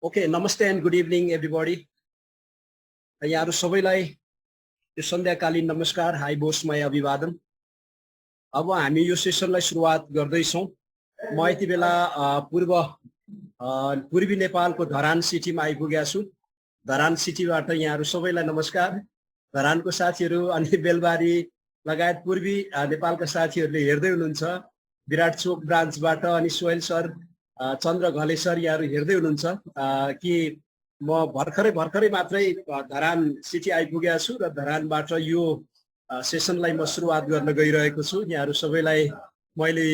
Okay, namaste and good evening everybody. यहाँहरु सबैलाई यो सन्ध्याकालीन नमस्कार, high बोसमय अभिवादन। अब हामी यो सेसनलाई सुरुवात गर्दै छौं। म यति बेला पूर्वी नेपालको धरान सिटीमा आइपुगेको छु। धरान सिटीबाट यहाँहरु सबैलाई नमस्कार। धरानको साथीहरु अनि बेलबारी लगायत पूर्वी नेपालका साथीहरुले हेर्दै हुनुहुन्छ। विराट चोक ब्रान्चबाट अनि सोहेल सर, चन्द्र घले सर यहाँहरु हेर्दै हुनुहुन्छ कि म भर्खरै मात्रै धरान सिटी आइपुगेको छु र धरानबाट यो सेसनलाई म सुरुवात गर्न गइरहेको छु। यहाँहरु सबैलाई मैले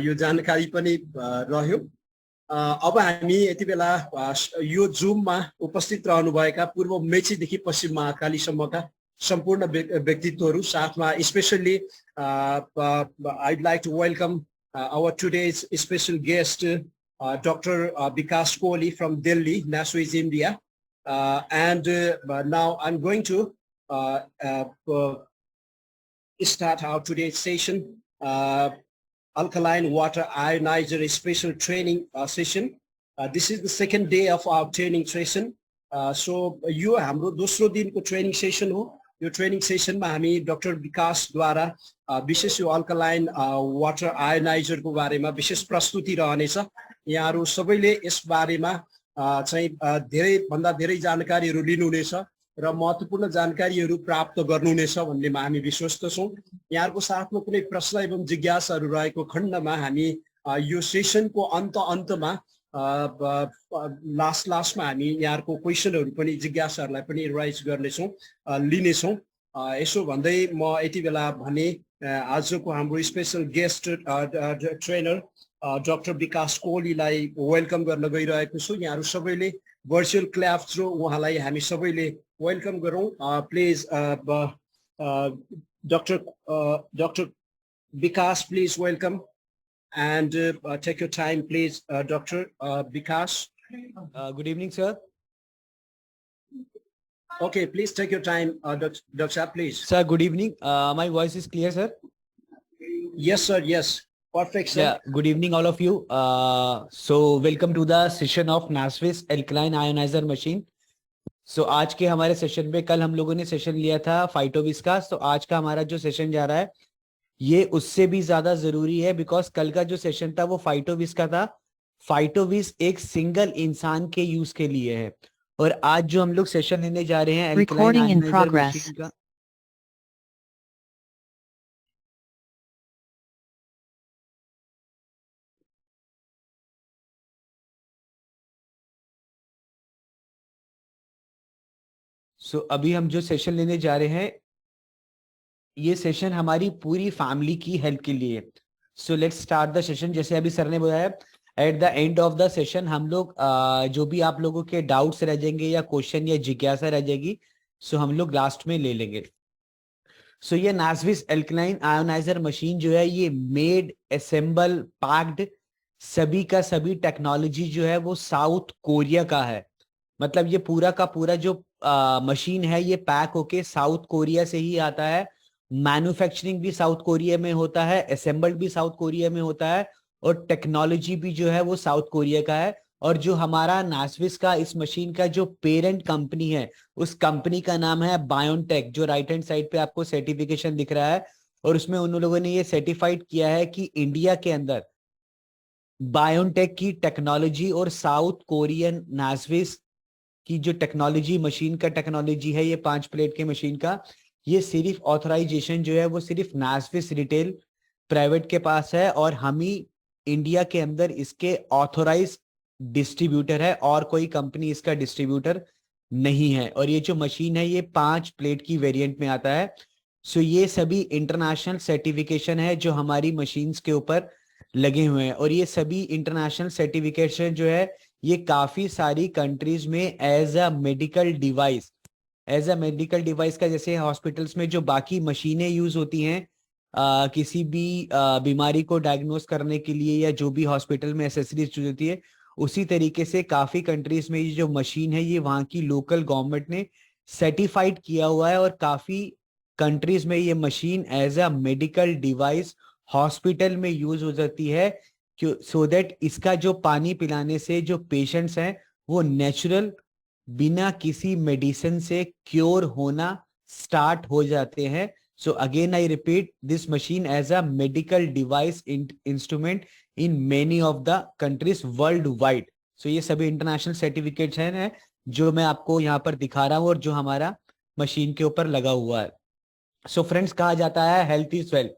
यो जानकारी पनि रह्यो। अब हामी यति बेला यो जुममा उपस्थित रहनुभएका पूर्व मेचीदेखि पश्चिम महाकालीसम्मका सम्पूर्ण व्यक्तित्वहरू साथमा specially I'd like to welcome our today's special guest, Dr. Vikas Kohli from Delhi, NASWIS India. And now I'm going to start our today's session, Alkaline Water Ionizer Special Training Session. This is the second day of our training session. So यो हाम्रो दोस्रो दिनको training session हो। यो training सेसनमा हामी doctor विकासद्वारा विशेष यो alkaline water आयोनाइजरको बारेमा विशेष प्रस्तुति रहनेछ। यहाँहरु सबैले yes बारेमा चाहिँ धेरै जानकारीहरु लिनुहुनेछ र महत्त्वपूर्ण जानकारीहरु प्राप्त गर्नुहुनेछ भन्ने हामी विश्वस्त छौं। यहाँहरुको साथमा कुनै प्रश्न एवं जिज्ञासाहरु रहेको खण्डमा हामी यो सेसनको अन्तमा लास्टमा हामी यहाँहरुको क्वेशनहरु पनि जिज्ञासाहरुलाई पनि राइज गर्नेछौं, लिनेछौं। यसो भन्दै म यति बेला भने आजको हाम्रो स्पेशल गेस्ट ट्रेनर डाक्टर विकास कोहलीलाई वेलकम गर्न गइरहेको छु। यहाँहरु सबैले भर्चुअल क्ल्याप थ्रु उहाँलाई हामी सबैले वेलकम गरौं। Please doctor Vikas, please welcome and take your time, please, Dr. Vikas. Good evening, sir. Okay, please take your time, Dr. please. Sir, good evening. My voice is clear, sir? Yes, sir. Yes. Perfect, sir. Yeah, good evening, all of you. So, welcome to the session of NASWIS Alkaline Ionizer Machine. So, आज के हमारे session में कल हम लोगों ने session लिया था फाइटोविस का। तो आज का हमारा जो सेशन जा रहा है ये उससे भी ज्यादा जरूरी है, बिकॉज कल का जो सेशन था वो फाइटोविस का था। फाइटोविस एक सिंगल इंसान के यूज के लिए है और आज जो हम लोग सेशन लेने जा रहे हैं रिकॉर्डिंग इन प्रोग्रेस का, अभी हम जो सेशन लेने जा रहे हैं ये सेशन हमारी पूरी फैमिली की हेल्प के लिए। So let's start the session. जैसे अभी सर ने बताया, at the end of the session हम लोग जो भी आप लोगों के डाउट्स रह जाएंगे या क्वेश्चन या जिज्ञासा रह जाएगी, सो हम लोग लास्ट में ले लेंगे। सो ये नासविस एल्कलाइन आयोनाइजर मशीन जो है ये मेड, असेंबल, पैक्ड सभी का सभी टेक्नोलॉजी जो है वो साउथ कोरिया का है। मतलब ये पूरा का पूरा जो मशीन है ये पैक होके साउथ कोरिया से ही आता है। मैन्युफैक्चरिंग भी साउथ कोरिया में होता है, असेंबल्ड भी साउथ कोरिया में होता है और टेक्नोलॉजी भी जो है वो साउथ कोरिया का है। और जो हमारा नासविस का इस मशीन का जो पेरेंट कंपनी है उस कंपनी का नाम है बायोनटेक, जो राइट हैंड साइड पे आपको सर्टिफिकेशन दिख रहा है। और उसमें उन लोगों ने ये सर्टिफाइड किया है कि इंडिया के अंदर बायोनटेक की टेक्नोलॉजी और साउथ कोरियन नासविस की जो टेक्नोलॉजी, मशीन का टेक्नोलॉजी है ये 5 प्लेट के मशीन का, ये सिर्फ ऑथराइजेशन जो है वो सिर्फ नासविस रिटेल प्राइवेट के पास है और हम ही इंडिया के अंदर इसके ऑथराइज डिस्ट्रीब्यूटर है और कोई कंपनी इसका डिस्ट्रीब्यूटर नहीं है। और ये जो मशीन है ये 5 प्लेट की वेरिएंट में आता है। सो ये सभी इंटरनेशनल सर्टिफिकेशन है जो हमारी मशीन्स के ऊपर लगे हुए हैं और ये सभी इंटरनेशनल सर्टिफिकेशन जो है ये काफी सारी कंट्रीज में एज अ मेडिकल डिवाइस का, जैसे हॉस्पिटल्स में जो बाकी मशीनें यूज होती हैं किसी भी बीमारी को डायग्नोस करने के लिए या जो भी हॉस्पिटल में एसेसरीज यूज होती है, उसी तरीके से काफी कंट्रीज में ये जो मशीन है ये वहाँ की लोकल गवर्नमेंट ने सर्टिफाइड किया हुआ है और काफी कंट्रीज में ये machine as a medical device hospital में यूज हो जाती है, सो दैट इसका जो पानी पिलाने से जो पेशेंट्स हैं वो नेचुरल बिना किसी मेडिसिन से क्योर होना स्टार्ट हो जाते हैं. So again I repeat, this machine as a medical device instrument in many of the countries world wide. So ये सभी इंटरनेशनल सर्टिफिकेट्स हैं जो मैं आपको यहाँ पर दिखा रहा हूँ और जो हमारा मशीन के ऊपर लगा हुआ है. सो फ्रेंड्स, कहा जाता है हेल्थ इज वेल्थ.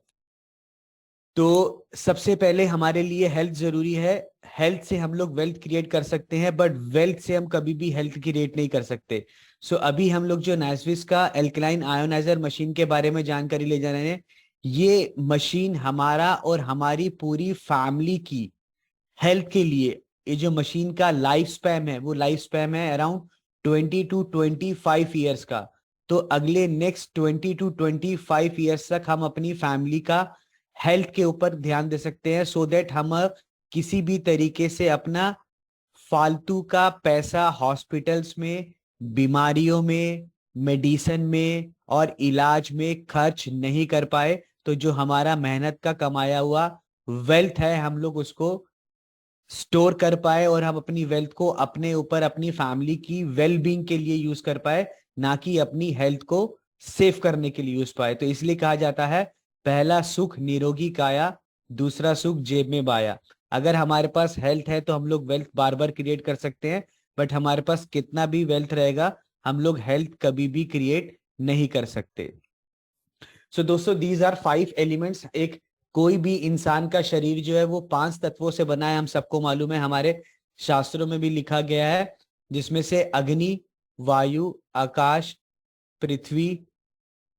तो सबसे पहले हमारे लिए हेल्थ जरूरी है. हेल्थ से हम लोग वेल्थ क्रिएट कर सकते हैं, बट वेल्थ से हम कभी भी हेल्थ क्रिएट नहीं कर सकते. सो अभी हम लोग जो नाइस्विस का एल्कलाइन आयोनाइजर मशीन के बारे में जानकारी ले जा रहे हैं. ये मशीन हमारा और हमारी पूरी फैमिली की हेल्थ के लिए, ये जो मशीन का लाइफ स्पैन है वो लाइफ स्पैन है अराउंड 20 to 25 ईयर्स का. तो अगले नेक्स्ट 20 to 25 ईयर्स तक हम अपनी फैमिली का हेल्थ के ऊपर ध्यान दे सकते हैं, सो दैट हम किसी भी तरीके से अपना फालतू का पैसा हॉस्पिटल्स में, बीमारियों में, मेडिसिन में और इलाज में खर्च नहीं कर पाए. तो जो हमारा मेहनत का कमाया हुआ वेल्थ है, हम लोग उसको स्टोर कर पाए और हम अपनी वेल्थ को अपने ऊपर, अपनी फैमिली की वेल बीइंग के लिए यूज कर पाए, ना कि अपनी हेल्थ को सेव करने के लिए यूज पाए. तो इसलिए कहा जाता है पहला सुख निरोगी काया, दूसरा सुख जेब में बाया. अगर हमारे पास हेल्थ है तो हम लोग वेल्थ बार बार क्रिएट कर सकते हैं, बट हमारे पास कितना भी वेल्थ रहेगा हम लोग हेल्थ कभी भी क्रिएट नहीं कर सकते. सो दोस्तों, दीज आर 5 एलिमेंट्स. एक कोई भी इंसान का शरीर जो है वो 5 तत्वों से बना है, हम सबको मालूम है, हमारे शास्त्रों में भी लिखा गया है, जिसमें से अग्नि, वायु, आकाश, पृथ्वी,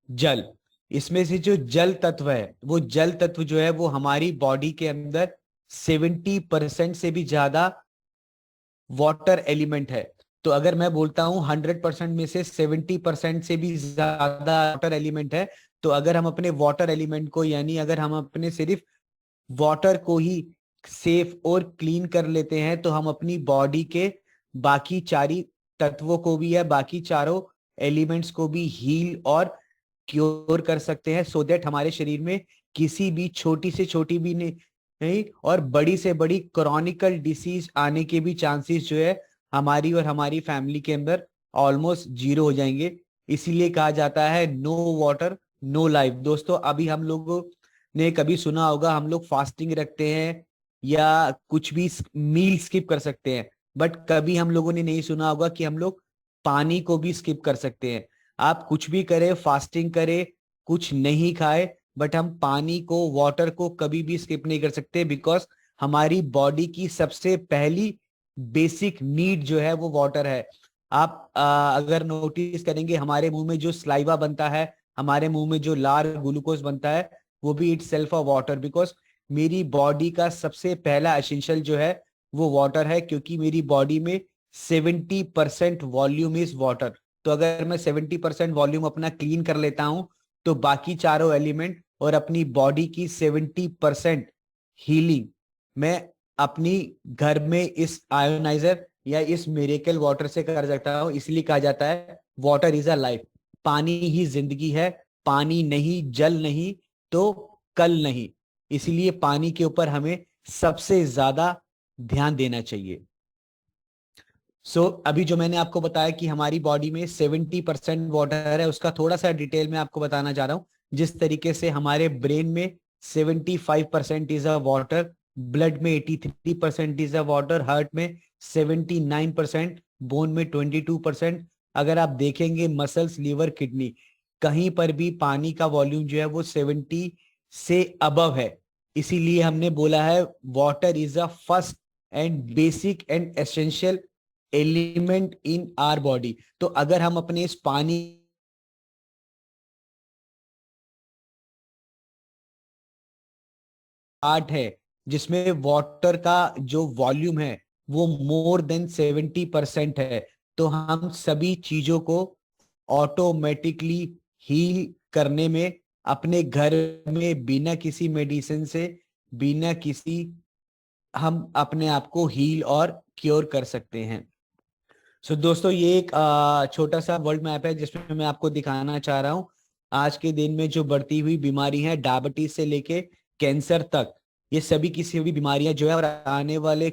जल. इसमें से जो जल तत्व है, वो जल तत्व जो है वो हमारी बॉडी के अंदर 70% से भी ज्यादा वाटर एलिमेंट है. तो अगर मैं बोलता हूं 100% में से 70% से भी ज्यादा वाटर एलिमेंट है, तो अगर हम अपने वाटर एलिमेंट को, यानी अगर हम अपने सिर्फ वाटर को ही सेफ और क्लीन कर लेते हैं, तो हम अपनी बॉडी के बाकी चारी तत्वों को भी, या बाकी चारों एलिमेंट्स को भी हील और क्योर कर सकते हैं, सो दैट हमारे शरीर में किसी भी छोटी से छोटी भी नहीं और बड़ी से बड़ी क्रॉनिकल डिसीज आने के भी चांसेस जो है हमारी और हमारी फैमिली के अंदर ऑलमोस्ट जीरो हो जाएंगे. इसीलिए कहा जाता है नो वाटर नो लाइफ. दोस्तों, अभी हम लोगों ने कभी सुना होगा हम लोग फास्टिंग रखते हैं या कुछ भी मील स्किप कर सकते हैं, बट कभी हम लोगों ने नहीं सुना होगा कि हम लोग पानी को भी स्किप कर सकते हैं. आप कुछ भी करें, फास्टिंग करें, कुछ नहीं खाए, बट हम पानी को, वाटर को कभी भी स्किप नहीं कर सकते, बिकॉज हमारी बॉडी की सबसे पहली बेसिक नीड जो है वो वाटर है. आप अगर नोटिस करेंगे, हमारे मुंह में जो स्लाइवा बनता है, हमारे मुंह में जो लार ग्लूकोज बनता है, वो भी it self a water, because मेरी बॉडी का सबसे पहला एसेंशियल जो है वो वाटर है, क्योंकि मेरी बॉडी में 70% वॉल्यूम इज वाटर. तो अगर मैं 70% वॉल्यूम अपना क्लीन कर लेता हूं, तो बाकी चारों एलिमेंट और अपनी बॉडी की 70% हीलिंग मैं अपनी घर में इस आयोनाइजर या इस मिरेकल वाटर से कर सकता हूं. इसलिए कहा जाता है वाटर इज अ लाइफ. पानी ही जिंदगी है. पानी नहीं, जल नहीं तो कल नहीं. इसलिए पानी के ऊपर हमें सबसे ज्यादा ध्यान देना चाहिए. अभी जो मैंने आपको बताया कि हमारी बॉडी में 70% वाटर है, उसका थोड़ा सा डिटेल में आपको बताना चाह रहा हूं. जिस तरीके से हमारे ब्रेन में 75% इज अ वाटर, ब्लड में 83% इज अ वाटर, हार्ट में 79%, बोन में 22%. अगर आप देखेंगे मसल्स, लीवर, किडनी, कहीं पर भी पानी का वॉल्यूम जो है वो 70 से अबव है. इसीलिए हमने बोला है water is a first and basic and essential element in our body. तो अगर हम अपने इस पानी पार्ट है जिसमें वाटर का जो वॉल्यूम है वो मोर देन 70% है, तो हम सभी चीजों को ऑटोमेटिकली हील करने में, अपने घर में बिना किसी मेडिसिन से, बिना किसी, हम अपने आप को हील और क्योर कर सकते हैं. दोस्तों, ये एक छोटा सा वर्ल्ड मैप है जिसमें मैं आपको दिखाना चाह रहा हूं आज के दिन में जो बढ़ती हुई बीमारी है, डायबिटीज से लेके कैंसर तक, ये सभी की सभी बीमारियां जो है और आने वाले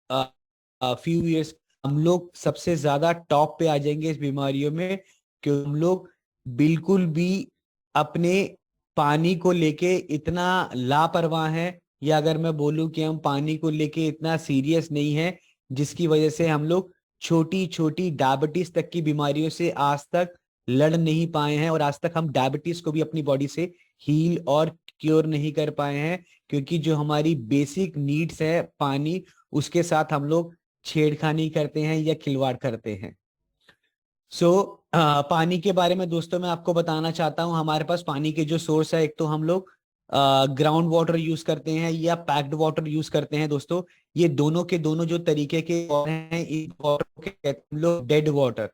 फ्यू इयर्स हम लोग सबसे ज्यादा टॉप पे आ जाएंगे इस बीमारियों में, क्योंकि हम लोग बिल्कुल भी अपने पानी को लेके इतना लापरवाह है, या अगर मैं बोलूं कि हम पानी को लेके इतना सीरियस नहीं है, जिसकी वजह से हम लोग छोटी छोटी डायबिटीज तक की बीमारियों से आज तक लड़ नहीं पाए हैं, और आज तक हम डायबिटीज को भी अपनी बॉडी से हील और क्योर नहीं कर पाए हैं, क्योंकि जो हमारी बेसिक नीड्स है पानी, उसके साथ हम लोग छेड़खानी करते हैं या खिलवाड़ करते हैं। पानी के बारे में दोस्तों मैं आपको बताना चाहता हूँ, हमारे पास पानी के जो सोर्स है, एक तो हम लोग ग्राउंड वाटर यूज करते हैं या पैक्ड वाटर यूज करते हैं दोस्तों। ये दोनों के दोनों जो तरीके के हैं, इस वाटर को कहते हैं हम लोग डेड वाटर।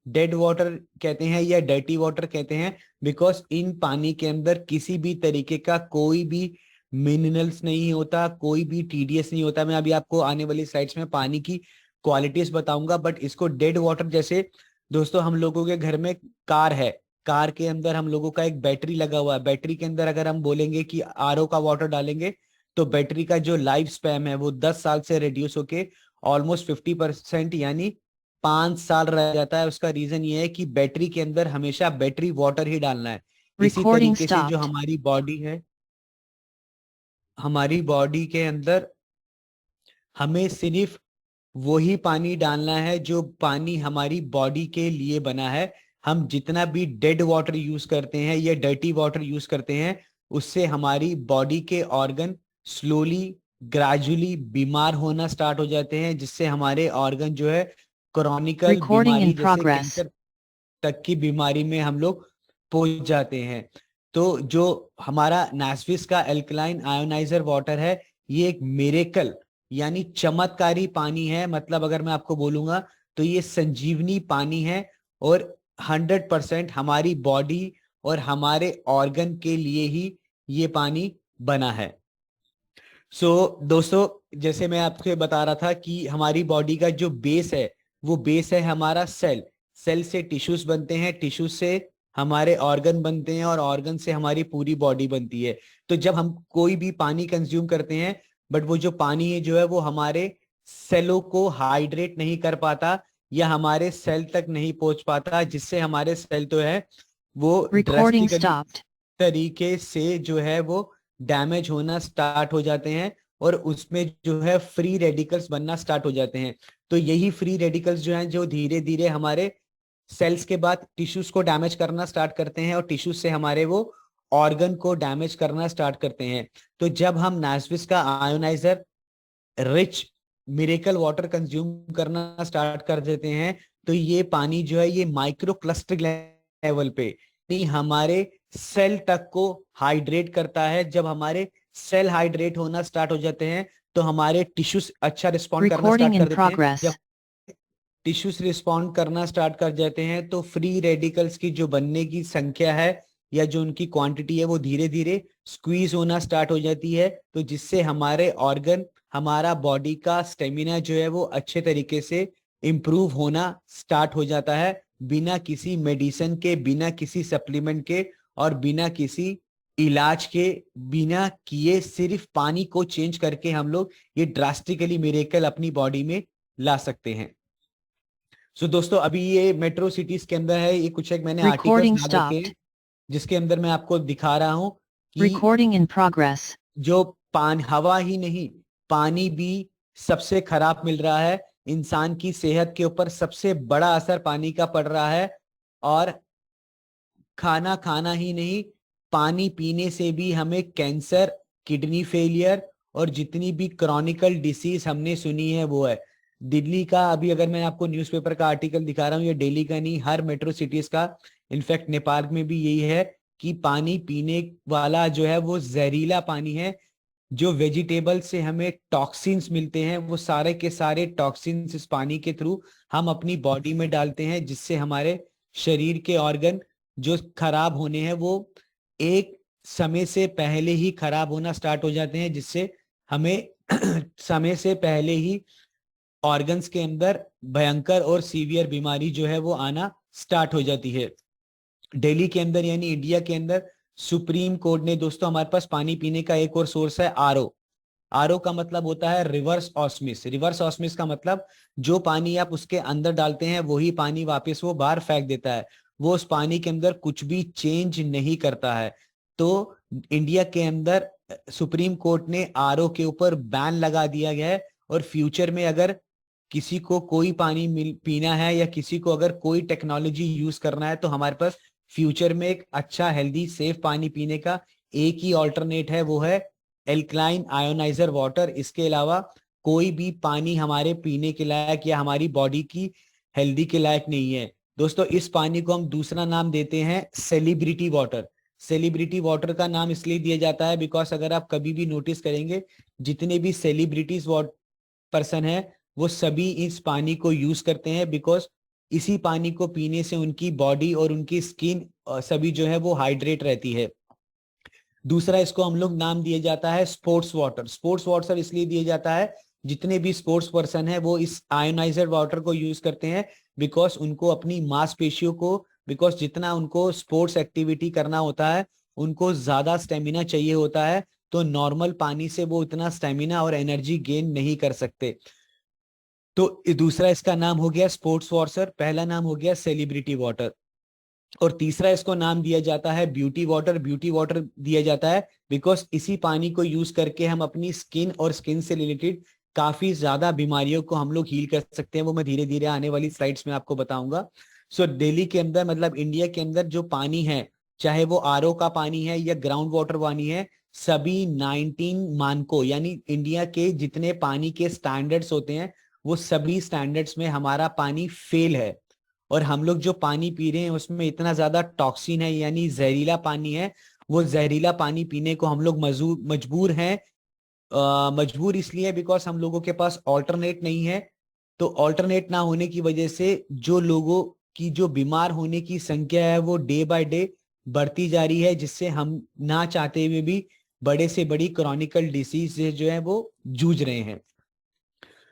डेड वाटर कहते हैं या डर्टी वाटर कहते हैं, बिकॉज इन पानी के अंदर किसी भी तरीके का कोई भी मिनरल्स नहीं होता, कोई भी टीडीएस नहीं होता। मैं अभी आपको आने वाली स्लाइड्स में पानी की क्वालिटीज बताऊंगा, बट इसको डेड वाटर, जैसे दोस्तों हम लोगों के घर में कार है, कार के अंदर हम लोगों का एक बैटरी लगा हुआ है, बैटरी के अंदर अगर हम बोलेंगे कि आरओ का वाटर डालेंगे, तो बैटरी का जो लाइफ स्पैन है वो 10 साल से रिड्यूस होके ऑलमोस्ट 50% यानी 5 साल रह जाता है। उसका रीजन ये है कि बैटरी के अंदर हमेशा बैटरी वाटर ही डालना है। इसी Recording तरीके से जो stopped. हमारी बॉडी है, हमारी बॉडी के अंदर हमें सिर्फ वही पानी डालना है जो पानी हमारी बॉडी के लिए बना है। हम जितना भी डेड वाटर यूज करते हैं या डर्टी वाटर यूज करते हैं, उससे हमारी बॉडी के ऑर्गन स्लोली ग्रेजुअली बीमार होना स्टार्ट हो जाते हैं, जिससे हमारे ऑर्गन जो है क्रॉनिकल Recording बीमारी in जैसे progress. कैंसर तक की बीमारी में हम लोग पहुंच जाते हैं। तो जो हमारा नासविस का एल्कलाइन आयोनाइजर वाटर है, ये एक मिरेकल यानी चमत्कारी पानी है। मतलब अगर मैं आपको बोलूंगा तो ये संजीवनी पानी है, और 100% हमारी बॉडी और हमारे ऑर्गन के लिए ही ये पानी बना है। दोस्तों जैसे मैं आपको बता रहा था कि हमारी बॉडी का जो बेस है, वो बेस है हमारा सेल। सेल से टिश्यूज बनते हैं, टिश्यूज से हमारे ऑर्गन बनते हैं, और ऑर्गन से हमारी पूरी बॉडी बनती है। तो जब हम कोई भी पानी कंज्यूम करते हैं, बट वो जो पानी है जो है वो हमारे सेलों को हाइड्रेट नहीं कर पाता या हमारे सेल तक नहीं पहुंच पाता, जिससे हमारे सेल तो है वो Recording ड्रास्टिकली stopped. तरीके से जो है वो डैमेज होना स्टार्ट हो जाते हैं, और उसमें जो है फ्री रेडिकल्स बनना स्टार्ट हो जाते हैं। तो यही फ्री रेडिकल्स जो हैं, जो धीरे धीरे हमारे सेल्स के बाद टिश्यूज को डैमेज करना स्टार्ट करते हैं, और टिश्यूज से हमारे वो ऑर्गन को डैमेज करना स्टार्ट करते हैं। तो जब हम नासविस का ioniser rich miracle water consume करना स्टार्ट कर देते हैं, तो ये पानी जो है ये माइक्रो क्लस्टर लेवल पे हमारे सेल तक को हाइड्रेट करता है। जब हमारे सेल हाइड्रेट होना स्टार्ट हो जाते हैं, तो हमारे टिश्यूज अच्छा रिस्पॉन्ड करना Recording स्टार्ट in कर देते हैं। progress. जब टिश्यूज रिस्पॉन्ड करना स्टार्ट कर जाते हैं, तो फ्री रेडिकल्स की जो बनने की संख्या है या जो उनकी क्वांटिटी है, वो धीरे धीरे स्क्वीज होना स्टार्ट हो जाती है। तो जिससे हमारे ऑर्गन, हमारा बॉडी का स्टेमिना जो है वो अच्छे तरीके से इम्प्रूव होना स्टार्ट हो जाता है, बिना किसी मेडिसिन के, बिना किसी सप्लीमेंट के, और बिना किसी इलाज के, बिना किए सिर्फ पानी को चेंज करके हम लोग ये ड्रास्टिकली मिरेकल अपनी बॉडी में ला सकते हैं। दोस्तों अभी ये मेट्रो सिटीज के अंदर है, ये कुछ एक मैंने Recording आर्टिकल्स ला रखे हैं, जिसके अंदर मैं आपको दिखा रहा हूं कि Recording in progress. जो हवा ही नहीं, पानी भी सबसे खराब मिल रहा है। इंसान की सेहत के ऊपर सबसे बड़ा असर पानी का पड़ रहा है, और खाना खाना ही नहीं, पानी पीने से भी हमें कैंसर, किडनी फेलियर और जितनी भी क्रॉनिकल डिसीज हमने सुनी है वो है। दिल्ली का अभी अगर मैं आपको न्यूज़पेपर का आर्टिकल दिखा रहा हूँ, ये दिल्ली का नहीं, हर मेट्रो सिटीज का, इनफैक्ट नेपाल में भी यही है कि पानी पीने वाला जो है वो जहरीला पानी है। जो वेजिटेबल से हमें टॉक्सिन्स मिलते हैं, वो सारे के सारे टॉक्सिन्स इस पानी के थ्रू हम अपनी बॉडी में डालते हैं, जिससे हमारे शरीर के ऑर्गन जो खराब होने हैं वो एक समय से पहले ही खराब होना स्टार्ट हो जाते हैं, जिससे हमें समय से पहले ही ऑर्गन्स के अंदर भयंकर और सीवियर बीमारी जो है वो आना स्टार्ट हो जाती है। दिल्ली के अंदर यानी इंडिया के अंदर सुप्रीम कोर्ट ने दोस्तों, हमारे पास पानी पीने का एक और सोर्स है आरओ। आरओ का मतलब होता है रिवर्स ऑस्मिस। रिवर्स ऑस्मिस का मतलब जो पानी आप उसके अंदर डालते हैं वही पानी वापस वो बाहर फेंक देता है, वो उस पानी के अंदर कुछ भी चेंज नहीं करता है। तो इंडिया के अंदर सुप्रीम कोर्ट ने आरओ के ऊपर बैन लगा दिया गया है, और फ्यूचर में अगर किसी को कोई पानी पीना है या किसी को अगर कोई टेक्नोलॉजी यूज करना है तो हमारे पास फ्यूचर में एक अच्छा हेल्दी सेफ पानी पीने का एक ही ऑल्टरनेट है, वो है एल्कलाइन आयोनाइजर वाटर। इसके अलावा कोई भी पानी हमारे पीने के लायक या हमारी बॉडी की हेल्दी के लायक नहीं है। दोस्तों इस पानी को हम दूसरा नाम देते हैं सेलिब्रिटी वाटर। सेलिब्रिटी वाटर का नाम इसलिए दिया जाता है बिकॉज अगर आप कभी भी नोटिस करेंगे जितने भी सेलिब्रिटीज पर्सन है वो सभी इस पानी को यूज करते हैं, बिकॉज इसी पानी को पीने से उनकी बॉडी और उनकी स्किन सभी जो है वो हाइड्रेट रहती है। दूसरा इसको हम लोग नाम दिया जाता है स्पोर्ट्स वाटर। स्पोर्ट्स वाटर इसलिए दिया जाता है जितने भी स्पोर्ट्स पर्सन है वो इस आयोनाइजर वाटर को यूज करते हैं, बिकॉज उनको अपनी मांसपेशियों को, बिकॉज जितना उनको स्पोर्ट्स एक्टिविटी करना होता है उनको ज्यादा स्टेमिना चाहिए होता है, तो नॉर्मल पानी से वो इतना स्टेमिना और एनर्जी गेन नहीं कर सकते। तो दूसरा इसका नाम हो गया स्पोर्ट्स वाटर, पहला नाम हो गया सेलिब्रिटी वाटर। और तीसरा इसको नाम दिया जाता है ब्यूटी वाटर। ब्यूटी वाटर दिया जाता है बिकॉज इसी पानी को यूज करके हम अपनी स्किन और स्किन से रिलेटेड काफी ज्यादा बीमारियों को हम लोग हील कर सकते हैं, वो मैं धीरे धीरे आने वाली स्लाइड्स में आपको बताऊंगा। सो दिल्ली के अंदर मतलब इंडिया के अंदर जो पानी है, चाहे वो आरओ का पानी है या ग्राउंड वाटर पानी है, सभी 19 मानकों यानी इंडिया के जितने पानी के स्टैंडर्ड्स होते हैं वो सभी स्टैंडर्ड्स में हमारा पानी फेल है। और हम लोग जो पानी पी रहे हैं उसमें इतना ज्यादा टॉक्सिन है यानी जहरीला पानी है, वो जहरीला पानी पीने को हम लोग मजबूर हैं। मजबूर इसलिए बिकॉज हम लोगों के पास ऑल्टरनेट नहीं है। तो ऑल्टरनेट ना होने की वजह से जो लोगों की जो बीमार होने की संख्या है वो डे बाय डे बढ़ती जा रही है, जिससे हम ना चाहते हुए भी बड़े से बड़ी क्रॉनिकल डिसीज जो है वो जूझ रहे हैं।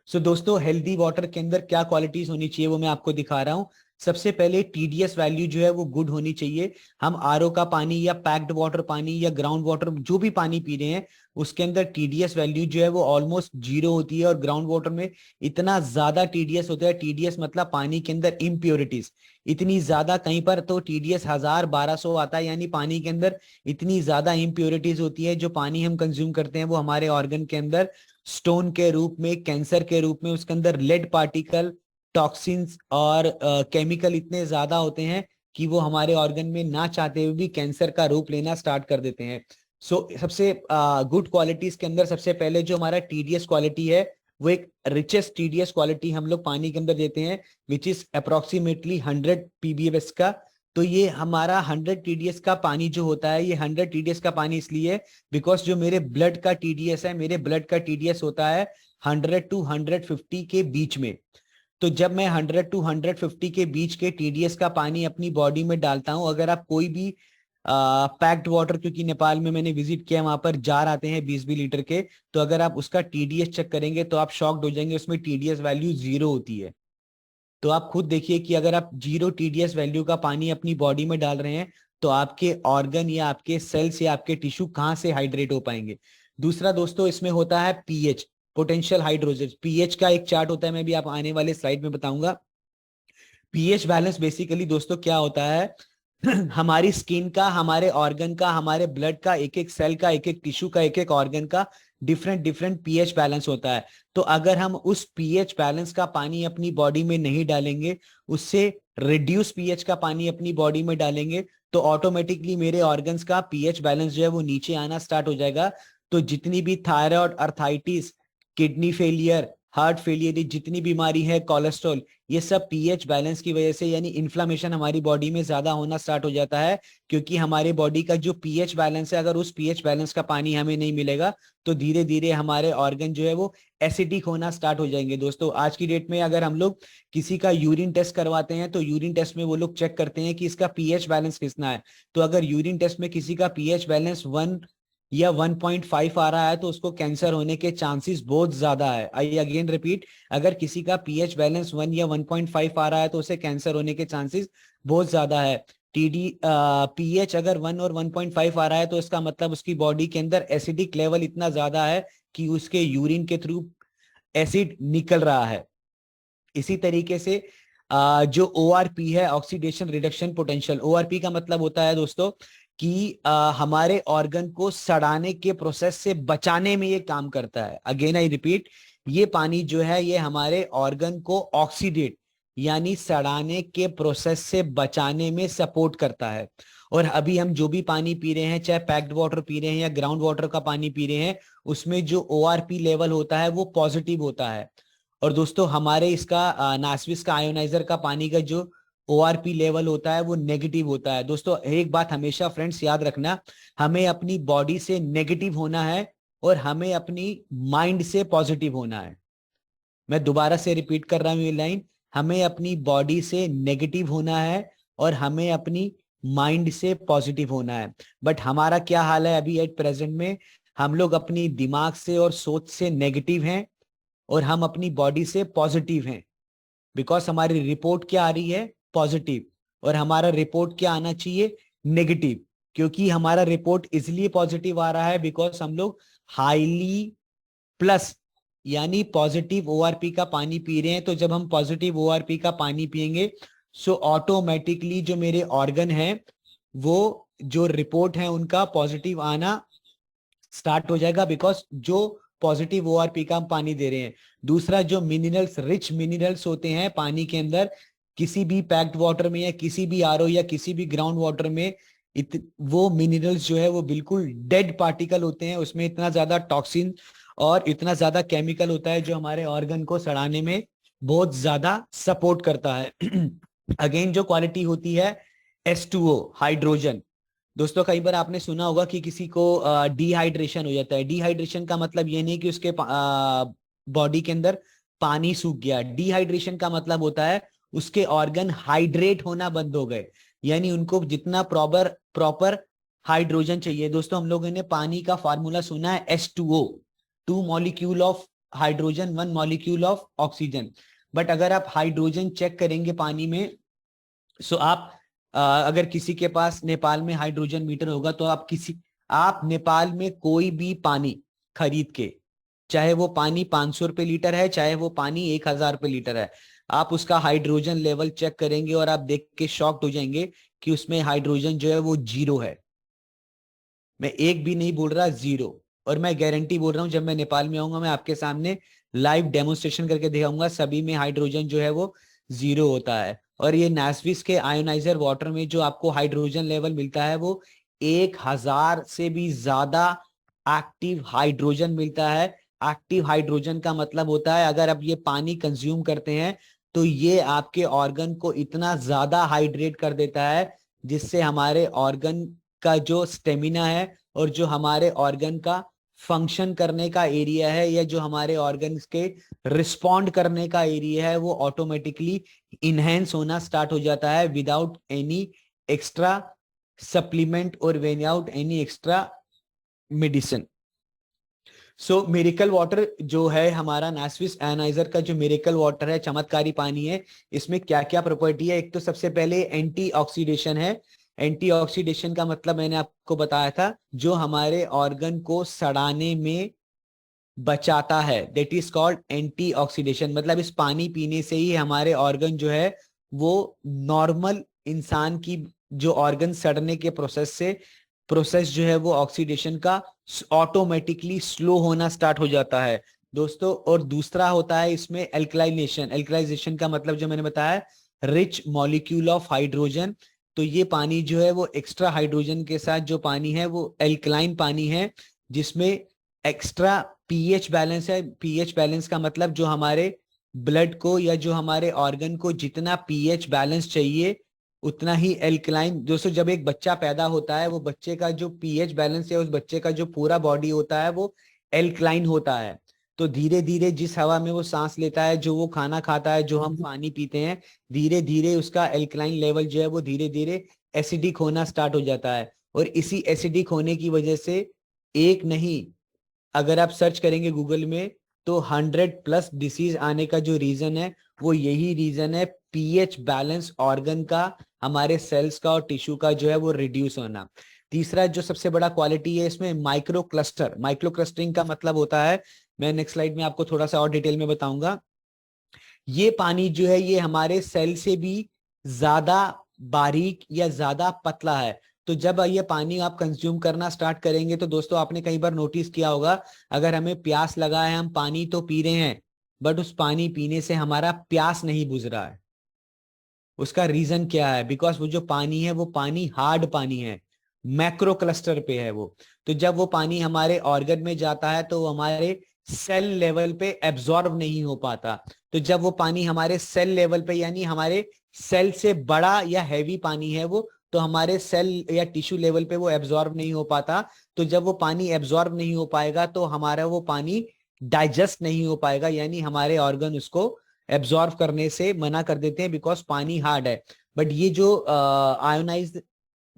सो दोस्तों हेल्दी वाटर के अंदर क्या क्वालिटीज होनी चाहिए वो मैं आपको दिखा रहा हूं। सबसे पहले टीडीएस वैल्यू जो है वो गुड होनी चाहिए। हम आरओ का पानी या पैक्ड वाटर पानी या ग्राउंड वाटर जो भी पानी पी रहे हैं उसके अंदर टीडीएस वैल्यू जो है वो ऑलमोस्ट 0 होती है, और ग्राउंड वाटर में इतना ज्यादा टीडीएस होता है। टीडीएस मतलब पानी के अंदर इम्प्योरिटीज इतनी ज्यादा, कहीं पर तो टीडीएस 1000-1200 आता है, यानी पानी के अंदर इतनी ज्यादा इम्प्योरिटीज होती है। जो पानी हम कंज्यूम करते हैं वो हमारे ऑर्गन के अंदर स्टोन के रूप में, कैंसर के रूप में, उसके अंदर लेड पार्टिकल, टॉक्सिन्स और केमिकल इतने ज्यादा होते हैं कि वो हमारे ऑर्गन में ना चाहते हुए भी कैंसर का रूप लेना स्टार्ट कर देते हैं। सो सबसे गुड क्वालिटीज के अंदर सबसे पहले जो हमारा टीडीएस क्वालिटी है वो एक रिचेस्ट टीडीएस क्वालिटी हम लोग पानी के अंदर देते हैं, विच इज अप्रोक्सीमेटली 100 पीबीएस का। तो ये हमारा 100 टीडीएस का पानी जो होता है, ये 100 टीडीएस का पानी इसलिए बिकॉज जो मेरे ब्लड का टीडीएस है, मेरे ब्लड का टीडीएस होता है 100 to 150 के बीच में। तो जब मैं 100 to 150 के बीच के टीडीएस का पानी अपनी बॉडी में डालता हूं, अगर आप कोई भी पैक्ड वाटर, क्योंकि नेपाल में मैंने विजिट किया, वहां पर जार आते हैं 20-20 लीटर के, तो अगर आप उसका टीडीएस चेक करेंगे तो आप शॉक्ड हो जाएंगे, उसमें टीडीएस वैल्यू 0 होती है। तो आप खुद देखिए कि अगर आप 0 टीडीएस वैल्यू का पानी अपनी बॉडी में डाल रहे हैं तो आपके ऑर्गन या आपके सेल्स या आपके टिश्यू कहां से हाइड्रेट हो पाएंगे। दूसरा दोस्तों इसमें होता है पीएच, पोटेंशियल हाइड्रोजन। पीएच का एक चार्ट होता है, मैं भी आप आने वाले स्लाइड में बताऊंगा। पीएच बैलेंस बेसिकली दोस्तों क्या होता है हमारी स्किन का, हमारे ऑर्गन का, हमारे ब्लड का, एक एक सेल का, एक एक टिश्यू का, एक एक ऑर्गन का डिफरेंट डिफरेंट पीएच बैलेंस होता है। तो अगर हम उस पीएच बैलेंस का पानी अपनी बॉडी में नहीं डालेंगे, उससे रिड्यूस पीएच का पानी अपनी बॉडी में डालेंगे, तो ऑटोमेटिकली मेरे ऑर्गन्स का पीएच बैलेंस जो है वो नीचे आना स्टार्ट हो जाएगा। तो जितनी भी thyroid, arthritis, kidney failure, heart failure, जितनी बीमारी है, कोलेस्ट्रॉल, ये सब पीएच बैलेंस की वजह से, यानी इन्फ्लामेशन हमारी बॉडी में ज्यादा होना स्टार्ट हो जाता है, क्योंकि हमारे बॉडी का जो पीएच बैलेंस है, अगर उस पीएच बैलेंस का पानी हमें नहीं मिलेगा तो धीरे धीरे हमारे ऑर्गन जो है वो एसिडिक होना स्टार्ट हो जाएंगे। दोस्तों आज की डेट में अगर हम लोग किसी का यूरिन टेस्ट करवाते हैं तो यूरिन टेस्ट में वो लोग चेक करते हैं कि इसका पीएच बैलेंस कितना है। तो अगर यूरिन टेस्ट में किसी का पीएच बैलेंस 1 या 1.5 आ रहा है तो उसको कैंसर होने के चांसेस बहुत ज्यादा है। आई अगेन रिपीट, अगर किसी का पीएच बैलेंस 1 या 1.5 आ रहा है तो उसे कैंसर होने के चांसेस बहुत ज्यादा है। पीएच अगर 1 और 1.5 आ रहा है तो इसका मतलब उसकी बॉडी के अंदर एसिडिक लेवल इतना ज्यादा है कि उसके यूरिन के थ्रू एसिड निकल रहा है। इसी तरीके से जो ORP है, ऑक्सीडेशन रिडक्शन पोटेंशियल, ORP का मतलब होता है दोस्तों कि हमारे ऑर्गन को सड़ाने के प्रोसेस से बचाने में ये काम करता है। अगेन आई रिपीट, ये पानी जो है ये हमारे ऑर्गन को ऑक्सीडेट यानी सड़ाने के प्रोसेस से बचाने में सपोर्ट करता है। और अभी हम जो भी पानी पी रहे हैं, चाहे पैक्ड वाटर पी रहे हैं या ग्राउंड वाटर का पानी पी रहे हैं, उसमें जो ORP लेवल होता है वो पॉजिटिव होता है। और दोस्तों हमारे इसका नासविस का आयोनाइजर का पानी का जो ORP लेवल होता है वो नेगेटिव होता है। दोस्तों एक बात हमेशा फ्रेंड्स याद रखना, हमें अपनी बॉडी से नेगेटिव होना है और हमें अपनी माइंड से पॉजिटिव होना है। मैं दोबारा से रिपीट कर रहा हूं ये लाइन, हमें अपनी बॉडी से नेगेटिव होना है और हमें अपनी माइंड से पॉजिटिव होना है। बट हमारा क्या हाल है अभी एट प्रेजेंट में, हम लोग अपनी दिमाग से और सोच से नेगेटिव हैं और हम अपनी बॉडी से पॉजिटिव हैं। बिकॉज हमारी रिपोर्ट क्या आ रही है, पॉजिटिव, और हमारा रिपोर्ट क्या आना चाहिए, नेगेटिव। क्योंकि हमारा रिपोर्ट इसलिए पॉजिटिव आ रहा है बिकॉज हम लोग हाईली प्लस यानी पॉजिटिव ORP का पानी पी रहे हैं। तो जब हम पॉजिटिव ORP का पानी पिएंगे सो ऑटोमेटिकली जो मेरे ऑर्गन है वो जो रिपोर्ट है उनका पॉजिटिव आना स्टार्ट हो जाएगा, बिकॉज जो पॉजिटिव ORP का हम पानी दे रहे हैं। दूसरा, जो मिनरल्स, रिच मिनरल्स होते हैं पानी के अंदर, किसी भी पैक्ड वाटर में या किसी भी RO या किसी भी ग्राउंड वाटर में, वो मिनरल्स जो है वो बिल्कुल डेड पार्टिकल होते हैं। उसमें इतना ज्यादा टॉक्सिन और इतना ज्यादा केमिकल होता है जो हमारे ऑर्गन को सड़ाने में बहुत ज्यादा सपोर्ट करता है। अगेन जो क्वालिटी होती है H2O, हाइड्रोजन। दोस्तों कई बार आपने सुना होगा कि किसी को डिहाइड्रेशन हो जाता है। डिहाइड्रेशन का मतलब ये नहीं कि उसके बॉडी के अंदर पानी सूख गया। डिहाइड्रेशन का मतलब होता है उसके ऑर्गन हाइड्रेट होना बंद हो गए, यानी उनको जितना प्रॉपर हाइड्रोजन चाहिए। दोस्तों हम लोगों ने पानी का फार्मूला सुना है H2O, 2 molecule of hydrogen 1 molecule of oxygen. But अगर आप हाइड्रोजन चेक करेंगे पानी में, सो आप अगर किसी के पास नेपाल में हाइड्रोजन मीटर होगा तो आप नेपाल में कोई भी पानी खरीद के, चाहे वो पानी 500 रुपए लीटर है, चाहे वो पानी 1000 रुपए लीटर है, आप उसका हाइड्रोजन लेवल चेक करेंगे और आप देख के शॉक्ड हो जाएंगे कि उसमें हाइड्रोजन जो है वो 0 है। मैं एक भी नहीं बोल रहा, 0। और मैं गारंटी बोल रहा हूं, जब मैं नेपाल में आऊंगा मैं आपके सामने लाइव डेमोन्स्ट्रेशन करके दिखाऊंगा, सभी में हाइड्रोजन जो है वो 0 होता है। और ये नासविस के आयोनाइजर वाटर में जो आपको हाइड्रोजन लेवल मिलता है वो 1000 से भी ज्यादा एक्टिव हाइड्रोजन मिलता है। एक्टिव हाइड्रोजन का मतलब होता है अगर आप ये पानी कंज्यूम करते हैं तो ये आपके ऑर्गन को इतना ज्यादा हाइड्रेट कर देता है जिससे हमारे ऑर्गन का जो स्टेमिना है और जो हमारे ऑर्गन का फंक्शन करने का एरिया है या जो हमारे ऑर्गन के रिस्पॉन्ड करने का एरिया है वो ऑटोमेटिकली इनहेंस होना स्टार्ट हो जाता है विदाउट एनी एक्स्ट्रा सप्लीमेंट और विदाउट एनी एक्स्ट्रा मेडिसिन। सो मिरेकल वाटर जो है हमारा नासविस आयोनाइजर का जो मिरेकल वाटर है, चमत्कारी पानी है, इसमें क्या क्या प्रॉपर्टी है। एक तो सबसे पहले एंटी ऑक्सीडेशन है। एंटी ऑक्सीडेशन का मतलब मैंने आपको बताया था, जो हमारे ऑर्गन को सड़ाने में बचाता है, that is called anti oxidation. मतलब इस पानी पीने से ही हमारे ऑर्गन जो है वो नॉर्मल इंसान की जो ऑर्गन सड़ने के प्रोसेस जो है वो ऑक्सीडेशन का ऑटोमेटिकली स्लो होना स्टार्ट हो जाता है दोस्तों। और दूसरा होता है इसमें एल्कलाइनेशन। एल्कलाइजेशन का मतलब जो मैंने बताया, रिच मॉलिक्यूल ऑफ हाइड्रोजन। तो ये पानी जो है वो एक्स्ट्रा हाइड्रोजन के साथ जो पानी है वो एल्कलाइन पानी है, जिसमें एक्स्ट्रा पीएच बैलेंस है। पीएच बैलेंस का मतलब जो हमारे ब्लड को या जो हमारे ऑर्गन को जितना पीएच बैलेंस चाहिए उतना ही एल्कलाइन। दोस्तों जब एक बच्चा पैदा होता है वो बच्चे का जो पीएच बैलेंस है, उस बच्चे का जो पूरा बॉडी होता है वो एल्कलाइन होता है। तो धीरे धीरे जिस हवा में वो सांस लेता है, जो वो खाना खाता है, जो हम पानी पीते हैं, धीरे धीरे उसका एल्कलाइन लेवल जो है वो धीरे धीरे एसिडिक होना स्टार्ट हो जाता है। और इसी एसिडिक होने की वजह से एक नहीं, अगर आप सर्च करेंगे गूगल में तो 100+ डिसीज आने का जो रीजन है वो यही रीजन है, पीएच बैलेंस ऑर्गन का, हमारे सेल्स का और टिश्यू का जो है वो रिड्यूस होना। तीसरा जो सबसे बड़ा क्वालिटी है इसमें माइक्रो क्लस्टर। माइक्रो क्लस्टरिंग का मतलब होता है, मैं नेक्स्ट स्लाइड में आपको थोड़ा सा और डिटेल में बताऊंगा। ये पानी जो है ये हमारे सेल से भी ज्यादा बारीक या ज्यादा पतला है। तो जब ये पानी आप कंज्यूम करना स्टार्ट करेंगे तो दोस्तों आपने कई बार नोटिस किया होगा, अगर हमें प्यास लगा है, हम पानी तो पी रहे हैं बट उस पानी पीने से हमारा प्यास नहीं बुझ रहा है। उसका रीजन क्या है? बिकॉज वो जो पानी है वो पानी हार्ड पानी है, मैक्रो क्लस्टर पे है वो। तो जब वो पानी हमारे ऑर्गन में जाता है तो वो हमारे सेल लेवल पे एब्जॉर्ब नहीं हो पाता। तो जब वो पानी हमारे सेल लेवल पे यानी हमारे सेल से बड़ा या हैवी पानी है वो, तो हमारे सेल या टिश्यू लेवल पे वो एब्जॉर्ब नहीं हो पाता। तो जब वो पानी एब्जॉर्ब नहीं हो पाएगा तो हमारा वो पानी डाइजेस्ट नहीं हो पाएगा, यानी हमारे ऑर्गन उसको एब्जॉर्ब करने से मना कर देते हैं बिकॉज पानी हार्ड है। बट ये जो आयोनाइज्ड